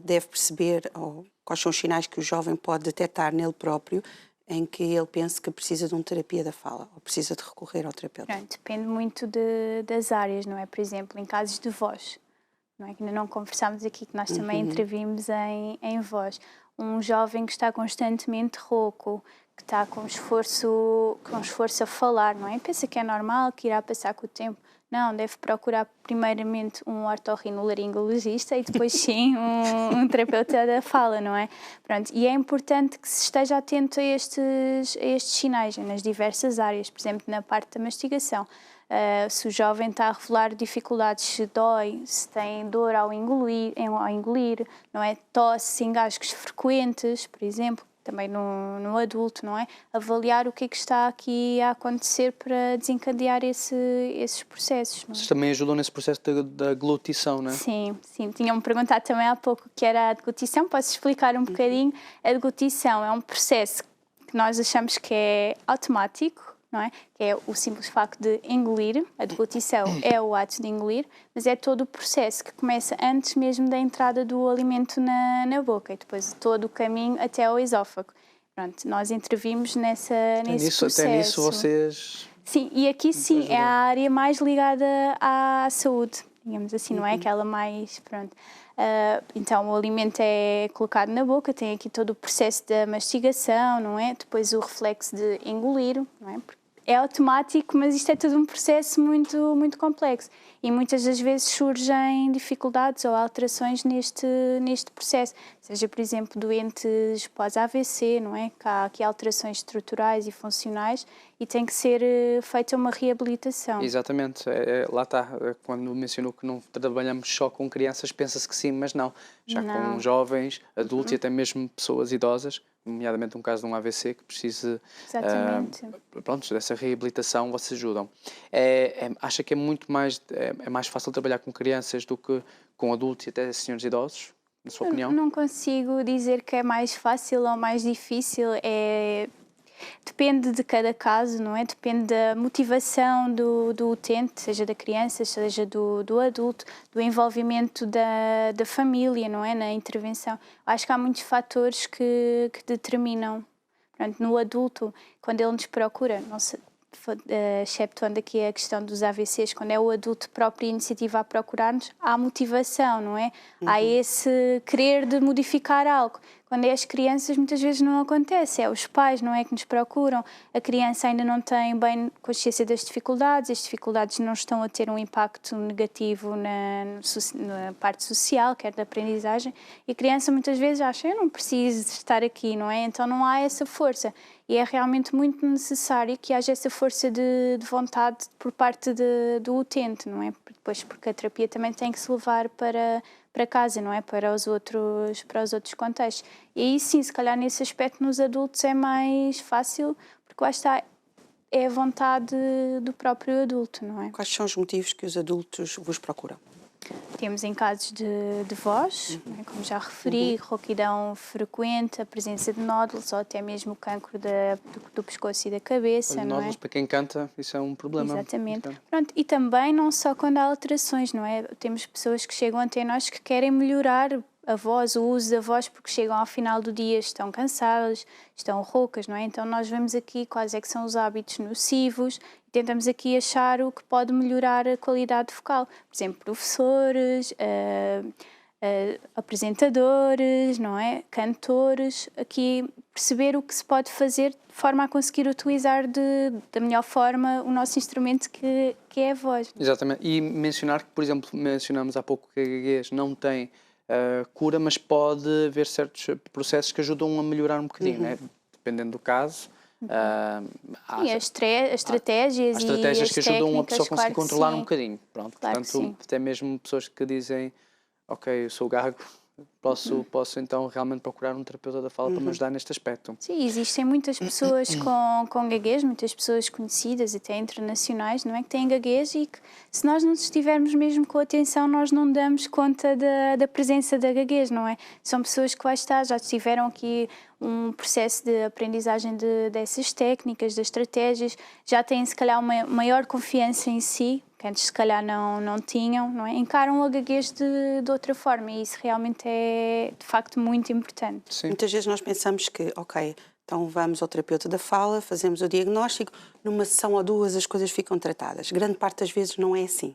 deve perceber, ou quais são os sinais que o jovem pode detectar nele próprio, em que ele pense que precisa de uma terapia da fala, ou precisa de recorrer ao terapeuta? Depende muito das áreas, não é? Por exemplo, em casos de voz, não é? Que ainda não conversámos aqui, que nós também intervimos em voz. Um jovem que está constantemente rouco, que está com esforço a falar, não é? Pensa que é normal, que irá passar com o tempo. Não, deve procurar primeiramente um otorrinolaringologista e depois sim um terapeuta da fala, não é? Pronto, e é importante que se esteja atento a estes sinais nas diversas áreas, por exemplo, na parte da mastigação. Se o jovem está a revelar dificuldades, se dói, se tem dor ao engolir, não é? Tosse, engasgos frequentes, por exemplo, também no adulto, não é? Avaliar o que é que está aqui a acontecer para desencadear esses processos. Não é? Vocês também ajudam nesse processo da deglutição, não é? Sim. Tinham-me perguntado também há pouco o que era a deglutição. Posso explicar um bocadinho? A deglutição é um processo que nós achamos que é automático, não é? Que é o simples facto de engolir. A deglutição é o ato de engolir, mas é todo o processo que começa antes mesmo da entrada do alimento na boca e depois todo o caminho até ao esófago. Pronto, nós intervimos nesse processo. Até nisso vocês... Sim, e aqui sim é a área mais ligada à saúde, digamos assim, não é? Aquela mais... Pronto. Então o alimento é colocado na boca, tem aqui todo o processo da mastigação, não é? Depois o reflexo de engolir, não é? É automático, mas isto é todo um processo muito, muito complexo e muitas das vezes surgem dificuldades ou alterações neste processo, seja, por exemplo, doentes pós-AVC, não é? Que há aqui alterações estruturais e funcionais e tem que ser feita uma reabilitação. Exatamente, lá está, quando mencionou que não trabalhamos só com crianças, pensa-se que sim, mas não, com jovens, adultos e até mesmo pessoas idosas, nomeadamente um caso de um AVC que precise dessa reabilitação, vocês ajudam. Acha que é muito mais, é mais fácil trabalhar com crianças do que com adultos e até senhores idosos, na sua opinião? Não consigo dizer que é mais fácil ou mais difícil, depende de cada caso, não é? Depende da motivação do utente, seja da criança, seja do adulto, do envolvimento da família, não é? Na intervenção. Acho que há muitos fatores que determinam. Portanto, no adulto, quando ele nos procura, exceptuando aqui a questão dos AVCs, quando é o adulto próprio iniciativa a procurar-nos, há motivação, não é? Há esse querer de modificar algo. Quando é as crianças, muitas vezes não acontece, é os pais, não é, que nos procuram. A criança ainda não tem bem consciência das dificuldades, as dificuldades não estão a ter um impacto negativo na parte social, quer da aprendizagem, e a criança muitas vezes acha, eu não preciso estar aqui, não é? Então não há essa força. E é realmente muito necessário que haja essa força de vontade por parte do utente, não é? Depois, porque a terapia também tem que se levar para casa, não é? Para os outros contextos. E aí sim, se calhar nesse aspecto nos adultos é mais fácil, porque lá está, é a vontade do próprio adulto, não é? Quais são os motivos que os adultos vos procuram? Temos em casos de voz, não é? Como já referi, rouquidão frequente, a presença de nódulos ou até mesmo o cancro do pescoço e da cabeça, não nódulos, é? para quem canta, isso é um problema. Exatamente. Pronto, e também não só quando há alterações, não é? Temos pessoas que chegam até nós que querem melhorar a voz, o uso da voz, porque chegam ao final do dia, estão cansadas, estão roucas, não é? Então nós vemos aqui quais é que são os hábitos nocivos e tentamos aqui achar o que pode melhorar a qualidade vocal. Por exemplo, professores, apresentadores, não é? Cantores, aqui perceber o que se pode fazer de forma a conseguir utilizar da melhor forma o nosso instrumento que é a voz. Exatamente. E mencionar que, por exemplo, mencionamos há pouco que a gaguez não tem cura, mas pode haver certos processos que ajudam a melhorar um bocadinho, né? Dependendo do caso. E as estratégias há estratégias e que ajudam a pessoa a conseguir claro controlar sim. um bocadinho. Pronto. Claro Portanto, até mesmo pessoas que dizem, ok, eu sou gago, posso então realmente procurar um terapeuta da fala para me ajudar neste aspecto. Sim, existem muitas pessoas com gaguez, muitas pessoas conhecidas, até internacionais, não é? Que têm gaguez e que, se nós não estivermos mesmo com atenção, nós não damos conta da presença da gaguez, não é? São pessoas que lá está, já tiveram aqui um processo de aprendizagem dessas técnicas, das estratégias, já têm se calhar uma maior confiança em si, que antes se calhar não tinham, não é? Encaram a gaguez de outra forma e isso realmente é de facto muito importante. Sim. Muitas vezes nós pensamos que, ok, então vamos ao terapeuta da fala, fazemos o diagnóstico, numa sessão ou duas as coisas ficam tratadas. Grande parte das vezes não é assim.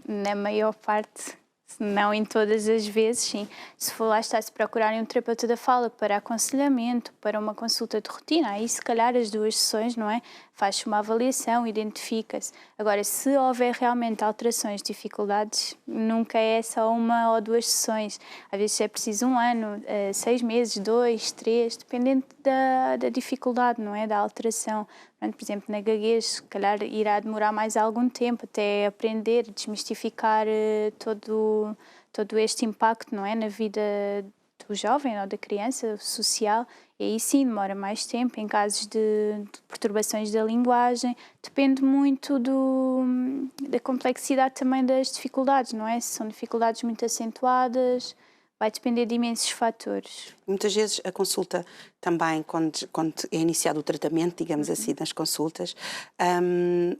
Na maior parte, não em todas as vezes, sim. Se for lá está, se procurarem um terapeuta da fala para aconselhamento, para uma consulta de rotina, aí se calhar as duas sessões, não é? Faz-se uma avaliação, identifica-se. Agora, se houver realmente alterações, dificuldades, nunca é só uma ou duas sessões. Às vezes é preciso 1 ano, 6 meses, 2, 3, dependendo da dificuldade, não é? Da alteração. Por exemplo, na gaguez, se calhar irá demorar mais algum tempo até aprender, desmistificar todo este impacto, não é? Na vida do jovem ou da criança, social, e aí sim demora mais tempo. Em casos de perturbações da linguagem, depende muito da complexidade também das dificuldades, não é? Se são dificuldades muito acentuadas, vai depender de imensos fatores. Muitas vezes a consulta também, quando é iniciado o tratamento, digamos assim, nas consultas,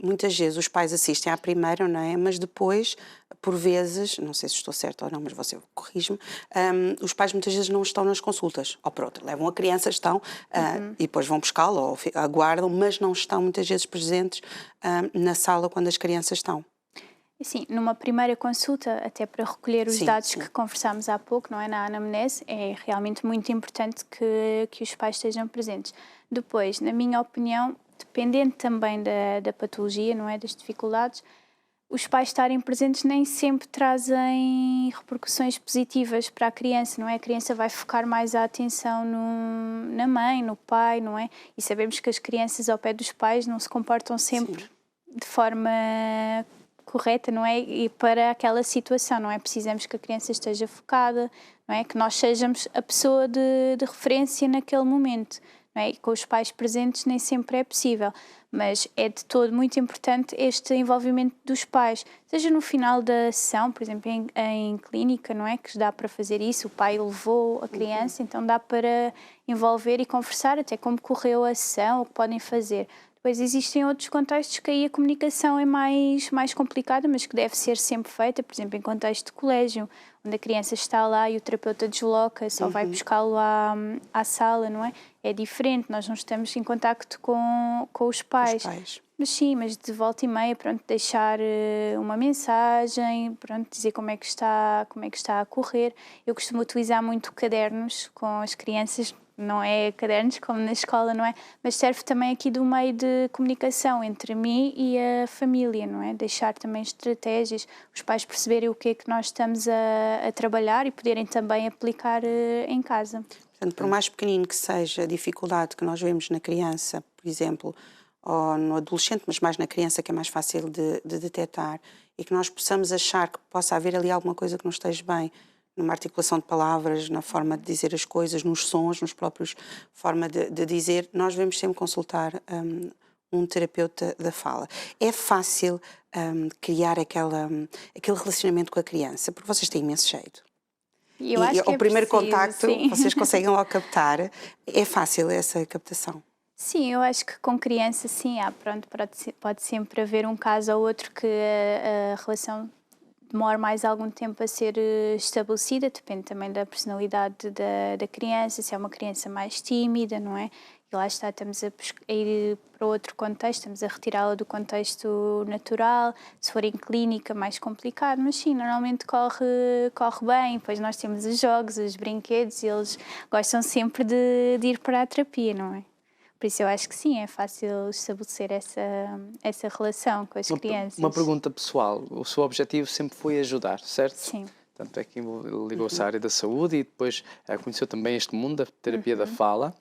muitas vezes os pais assistem à primeira, não é? Mas depois, por vezes, não sei se estou certa ou não, mas você corrige-me, os pais muitas vezes não estão nas consultas. Ou pronto, levam a criança, estão, e depois vão buscá-la ou aguardam, mas não estão muitas vezes presentes na sala quando as crianças estão. Sim, numa primeira consulta, até para recolher os dados que conversámos há pouco, não é, na anamnese, é realmente muito importante que os pais estejam presentes. Depois, na minha opinião, dependendo também da patologia, não é, das dificuldades, os pais estarem presentes nem sempre trazem repercussões positivas para a criança, não é? A criança vai focar mais a atenção na mãe, no pai, não é? E sabemos que as crianças ao pé dos pais não se comportam sempre de forma correta, não é? E para aquela situação, não é? Precisamos que a criança esteja focada, não é? Que nós sejamos a pessoa de referência naquele momento, não é? E com os pais presentes nem sempre é possível, mas é de todo muito importante este envolvimento dos pais, seja no final da sessão, por exemplo, em clínica, não é? Que dá para fazer isso, o pai levou a criança, então dá para envolver e conversar até como correu a sessão, o que podem fazer. Depois existem outros contextos que aí a comunicação é mais complicada, mas que deve ser sempre feita, por exemplo, em contexto de colégio, onde a criança está lá e o terapeuta desloca, só vai buscá-lo à sala, não é? é diferente, nós não estamos em contacto com os pais. Mas sim, mas de volta e meia, pronto, deixar uma mensagem, pronto, dizer como é que está a correr. Eu costumo utilizar muito cadernos com as crianças, não é cadernos como na escola, não é? Mas serve também aqui do meio de comunicação entre mim e a família, não é? Deixar também estratégias, os pais perceberem o que é que nós estamos a trabalhar e poderem também aplicar em casa. Portanto, por mais pequenino que seja a dificuldade que nós vemos na criança, por exemplo, ou no adolescente, mas mais na criança, que é mais fácil de detectar, e que nós possamos achar que possa haver ali alguma coisa que não esteja bem, numa articulação de palavras, na forma de dizer as coisas, nos sons, nos próprios forma de dizer, nós devemos sempre consultar um terapeuta da fala. É fácil criar aquele relacionamento com a criança, porque vocês têm imenso jeito. Eu acho que o primeiro preciso, contacto, sim. vocês conseguem logo captar. É fácil essa captação? Sim, eu acho que com criança, sim, pronto, pode sempre haver um caso ou outro que a relação demora mais algum tempo a ser estabelecida, depende também da personalidade da criança, se é uma criança mais tímida, não é? E lá está, estamos a ir para outro contexto, estamos a retirá-la do contexto natural, se for em clínica mais complicado, mas sim, normalmente corre bem, depois nós temos os jogos, os brinquedos, e eles gostam sempre de ir para a terapia, não é? Por isso eu acho que sim, é fácil estabelecer essa relação com as crianças. Uma pergunta pessoal, o seu objetivo sempre foi ajudar, certo? Sim. Tanto é que ligou-se à área da saúde e depois conheceu também este mundo da terapia da fala.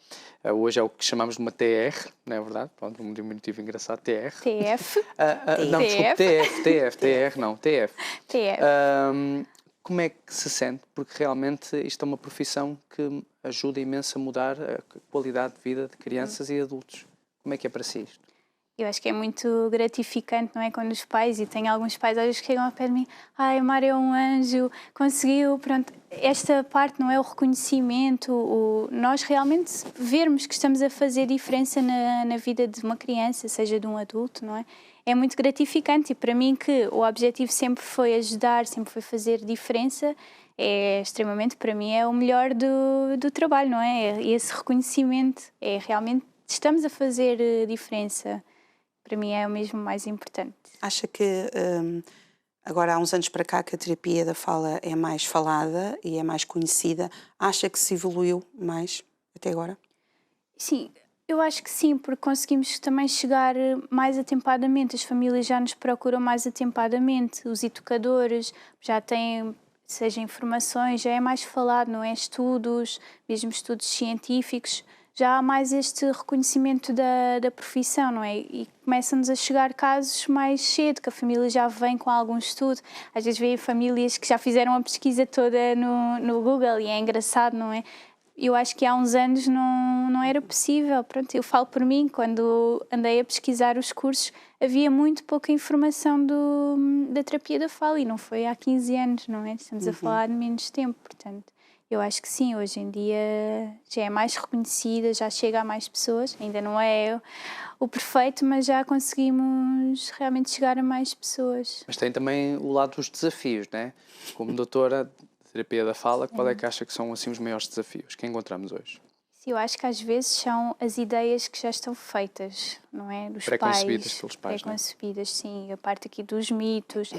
Hoje é o que chamamos de uma TR, não é verdade? Pronto, um diminutivo engraçado, TR. TF. Não, desculpe, TR, não, TF. TF. Como é que se sente? Porque realmente isto é uma profissão que ajuda imenso a mudar a qualidade de vida de crianças e adultos. Como é que é para si isto? Eu acho que é muito gratificante, não é? Quando os pais, e tem alguns pais às vezes que chegam ao pé de mim, ai, a Mara é um anjo, conseguiu, pronto. Esta parte, não é? O reconhecimento, nós realmente vermos que estamos a fazer diferença na vida de uma criança, seja de um adulto, não é? É muito gratificante, e para mim que o objetivo sempre foi ajudar, sempre foi fazer diferença, é extremamente, para mim, é o melhor do trabalho, não é? Esse reconhecimento, é realmente estamos a fazer diferença. Para mim é o mesmo mais importante. Acha que agora há uns anos para cá que a terapia da fala é mais falada e é mais conhecida, acha que se evoluiu mais até agora? Sim, eu acho que sim, porque conseguimos também chegar mais atempadamente, as famílias já nos procuram mais atempadamente, os educadores já têm, seja informações, já é mais falado, não é? Estudos, mesmo estudos científicos, já há mais este reconhecimento da profissão, não é? E começam-nos a chegar casos mais cedo, que a família já vem com algum estudo. Às vezes veem famílias que já fizeram a pesquisa toda no Google, e é engraçado, não é? Eu acho que há uns anos não era possível. Pronto, eu falo por mim, quando andei a pesquisar os cursos, havia muito pouca informação da terapia da fala, e não foi há 15 anos, não é? Estamos a falar de menos tempo, portanto. Eu acho que sim, hoje em dia já é mais reconhecida, já chega a mais pessoas. Ainda não é o perfeito, mas já conseguimos realmente chegar a mais pessoas. Mas tem também o lado dos desafios, não é? Como doutora de terapia da fala, qual é que acha que são assim os maiores desafios que encontramos hoje? Sim, eu acho que às vezes são as ideias que já estão feitas, não é? Dos pré-concebidas pais. Pelos pais, pré-concebidas, sim. A parte aqui dos mitos.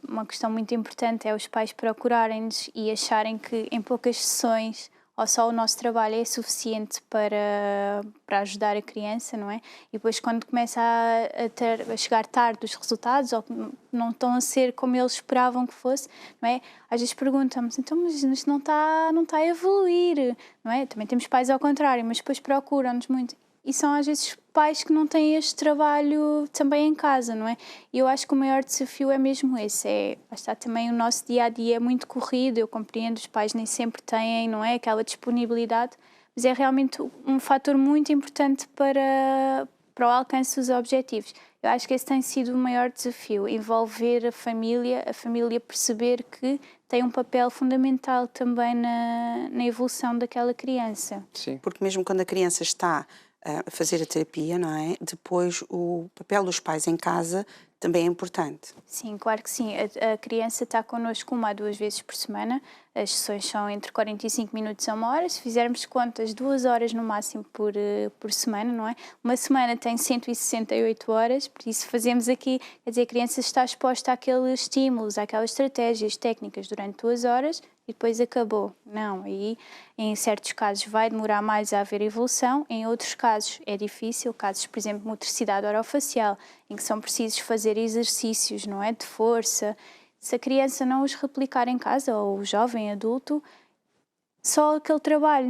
Uma questão muito importante é os pais procurarem-nos e acharem que em poucas sessões ou só o nosso trabalho é suficiente para ajudar a criança, não é? E depois quando começa a chegar tarde os resultados, ou não estão a ser como eles esperavam que fosse, não é? Às vezes perguntam-me, então, mas isto não está a evoluir, não é? Também temos pais ao contrário, mas depois procuram-nos muito. E são às vezes pais que não têm este trabalho também em casa, não é? E eu acho que o maior desafio é mesmo esse, está também o nosso dia-a-dia é muito corrido, eu compreendo, os pais nem sempre têm, não é, aquela disponibilidade, mas é realmente um fator muito importante para o alcance dos objetivos. Eu acho que esse tem sido o maior desafio, envolver a família perceber que tem um papel fundamental também na evolução daquela criança. Sim. Porque mesmo quando a criança está a fazer a terapia, não é? Depois o papel dos pais em casa também é importante. Sim, claro que sim. A criança está connosco 1 a 2 vezes por semana. As sessões são entre 45 minutos a 1 hora. Se fizermos contas, 2 horas no máximo por semana, não é? Uma semana tem 168 horas, por isso fazemos aqui, quer dizer, a criança está exposta àqueles estímulos, àquelas estratégias técnicas durante 2 horas e depois acabou. Não, aí em certos casos vai demorar mais a haver evolução, em outros casos é difícil, casos, por exemplo, de motricidade orofacial, em que são precisos fazer exercícios, não é, de força. Se a criança não os replicar em casa, ou o jovem adulto, só aquele trabalho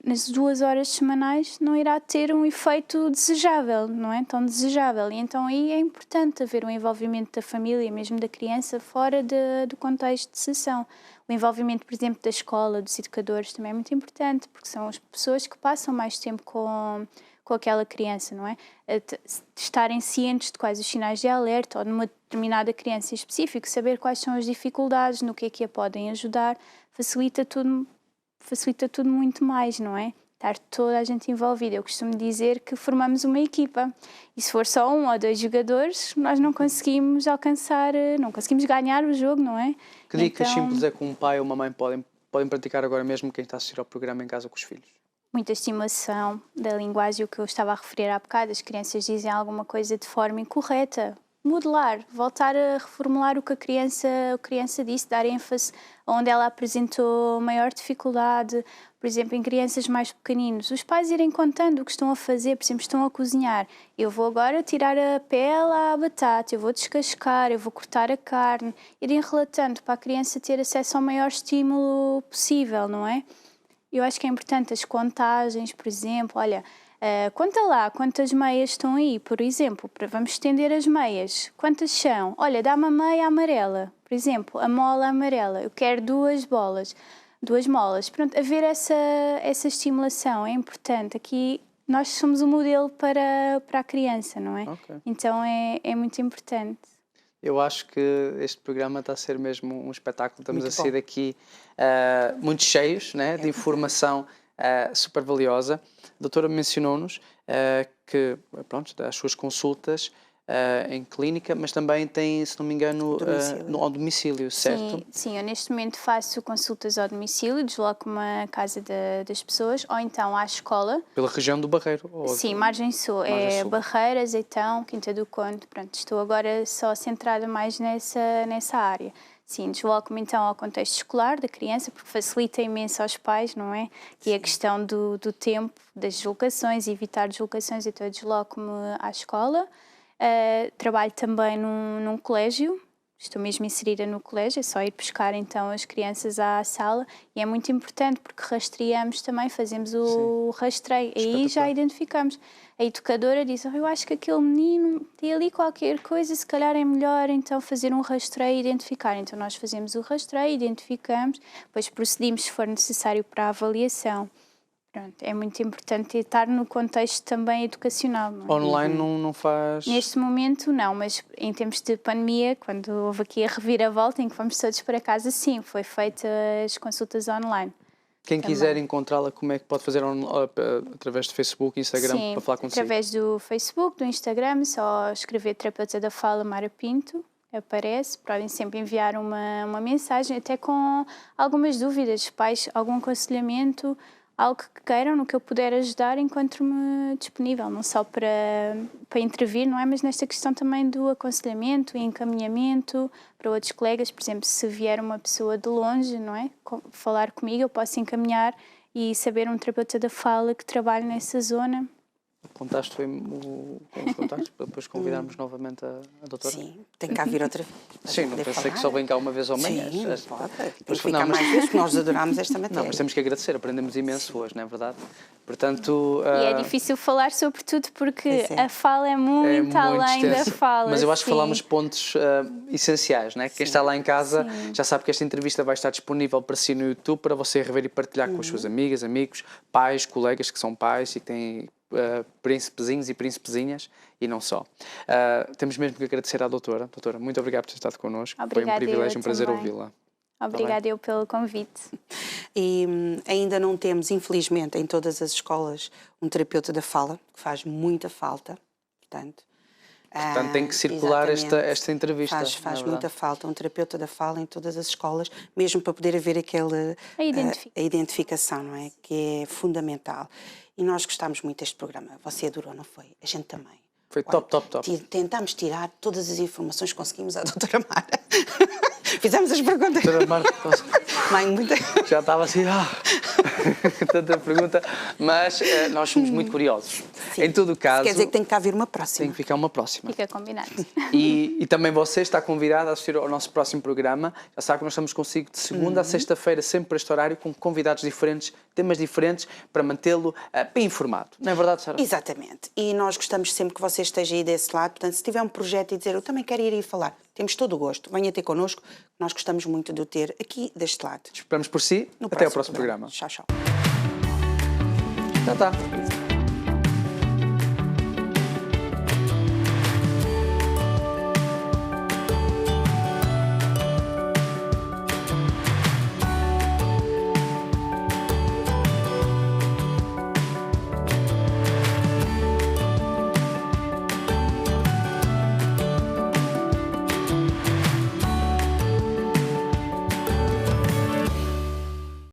nas 2 horas semanais não irá ter um efeito desejável, não é? Tão desejável. E então aí é importante haver um envolvimento da família, mesmo da criança, fora do contexto de sessão. O envolvimento, por exemplo, da escola, dos educadores, também é muito importante, porque são as pessoas que passam mais tempo com aquela criança, não é? Estarem cientes de quais os sinais de alerta ou numa determinada criança em específico, saber quais são as dificuldades, no que é que a podem ajudar, facilita tudo muito mais, não é? Estar toda a gente envolvida. Eu costumo dizer que formamos uma equipa e se for só 1 ou 2 jogadores, nós não conseguimos não conseguimos ganhar o jogo, não é? Que dicas simples é que um pai ou uma mãe podem praticar agora mesmo quem está a assistir ao programa em casa com os filhos? Muita estimulação da linguagem, o que eu estava a referir há bocado, as crianças dizem alguma coisa de forma incorreta. Modelar, voltar a reformular o que a criança disse, dar ênfase onde ela apresentou maior dificuldade. Por exemplo, em crianças mais pequeninos, os pais irem contando o que estão a fazer, por exemplo, estão a cozinhar. Eu vou agora tirar a pele à batata, eu vou descascar, eu vou cortar a carne. Irem relatando para a criança ter acesso ao maior estímulo possível, não é? Eu acho que é importante as contagens, por exemplo, olha, conta lá quantas meias estão aí, por exemplo, vamos estender as meias. Quantas são? Olha, dá-me a meia amarela, por exemplo, a mola amarela, eu quero 2 bolas, 2 molas. Pronto, haver essa estimulação é importante. Aqui nós somos o modelo para a criança, não é? Okay. Então é muito importante. Eu acho que este programa está a ser mesmo um espetáculo. Estamos Muito a sair bom. daqui muito cheios, né, de informação super valiosa. A doutora mencionou-nos que, pronto, dá as suas consultas em clínica, mas também tem, se não me engano, ao domicílio, certo? Sim, eu neste momento faço consultas ao domicílio, desloco-me à casa das pessoas ou então à escola. Pela região do Barreiro? Sim, Margem Sul. Margem Sul. Barreira, Azeitão, Quinta do Conde. Pronto, estou agora só centrada mais nessa área. Sim, desloco-me então ao contexto escolar da criança, porque facilita imenso aos pais, não é? E a questão do tempo, das deslocações, evitar deslocações, então eu desloco-me à escola. Trabalho também num colégio, estou mesmo inserida no colégio, é só ir buscar então as crianças à sala e é muito importante porque rastreamos também, fazemos o rastreio, aí já identificamos. A educadora diz, eu acho que aquele menino tem ali qualquer coisa, se calhar é melhor então fazer um rastreio e identificar. Então nós fazemos o rastreio, identificamos, depois procedimos se for necessário para a avaliação. Pronto, é muito importante estar no contexto também educacional. Não é? Online não faz... Neste momento não, mas em tempos de pandemia, quando houve aqui a reviravolta em que fomos todos para casa, sim, foi feita as consultas online. Quem quiser encontrá-la, como é que pode fazer através do Facebook, Instagram, sim, para falar consigo? Através do Facebook, do Instagram, só escrever Terapeuta da Fala Mara Pinto, aparece, podem sempre enviar uma mensagem, até com algumas dúvidas, pais, algum aconselhamento, algo que queiram, no que eu puder ajudar, encontro-me disponível, não só para intervir, não é? Mas nesta questão também do aconselhamento e encaminhamento para outros colegas, por exemplo, se vier uma pessoa de longe, não é? Falar comigo, eu posso encaminhar e saber um terapeuta da fala que trabalha nessa zona. Apontaste os contactos para depois convidarmos novamente a doutora? Sim, tem que cá vir outra vez. Sim, não pensei que só vem cá uma vez ao mês. Sim, pode. Tem que Mas, ficar mais vezes, porque nós adoramos esta matéria. Não, mas temos que agradecer, aprendemos imenso hoje, não é verdade? Portanto... E é difícil falar sobre tudo porque a fala é muito além extensa. da fala. Mas eu acho que falámos pontos essenciais, né? Quem está lá em casa já sabe que esta entrevista vai estar disponível para si no YouTube, para você rever e partilhar com as suas amigas, amigos, pais, colegas que são pais e que têm príncipezinhos e príncipezinhas e não só. Temos mesmo que agradecer à doutora. Doutora, muito obrigado por ter estado connosco. Obrigada. Foi um privilégio, um prazer também. ouvi-la. Obrigada eu pelo convite. E ainda não temos, infelizmente, em todas as escolas, um terapeuta da fala, que faz muita falta, portanto. Portanto, tem que circular Exatamente. esta entrevista. Faz não é muita verdade? falta um terapeuta da fala em todas as escolas, mesmo para poder haver a identificação, não é? Que é fundamental. E nós gostámos muito deste programa. Você adorou, não foi? A gente também. Foi top. Tentámos tirar todas as informações que conseguimos à doutora Mara. Fizemos as perguntas. Doutora Marta, Mãe, muita... já estava assim, tanta pergunta, mas nós somos muito curiosos. Sim. Em todo o caso, Quer dizer que tem que cá vir uma próxima. tem que ficar uma próxima. Fica combinado. E também você está convidado a assistir ao nosso próximo programa. Já sabe que nós estamos consigo de segunda a sexta-feira, sempre por este horário, com convidados diferentes, temas diferentes, para mantê-lo bem informado. Não é verdade, Sara? Exatamente. E nós gostamos sempre que você esteja aí desse lado. Portanto, se tiver um projeto e dizer, eu também quero ir aí falar, temos todo o gosto. Venha ter connosco. Nós gostamos muito de o ter aqui deste lado. Esperamos por si. Até ao próximo programa. Tchau, tchau. Já está.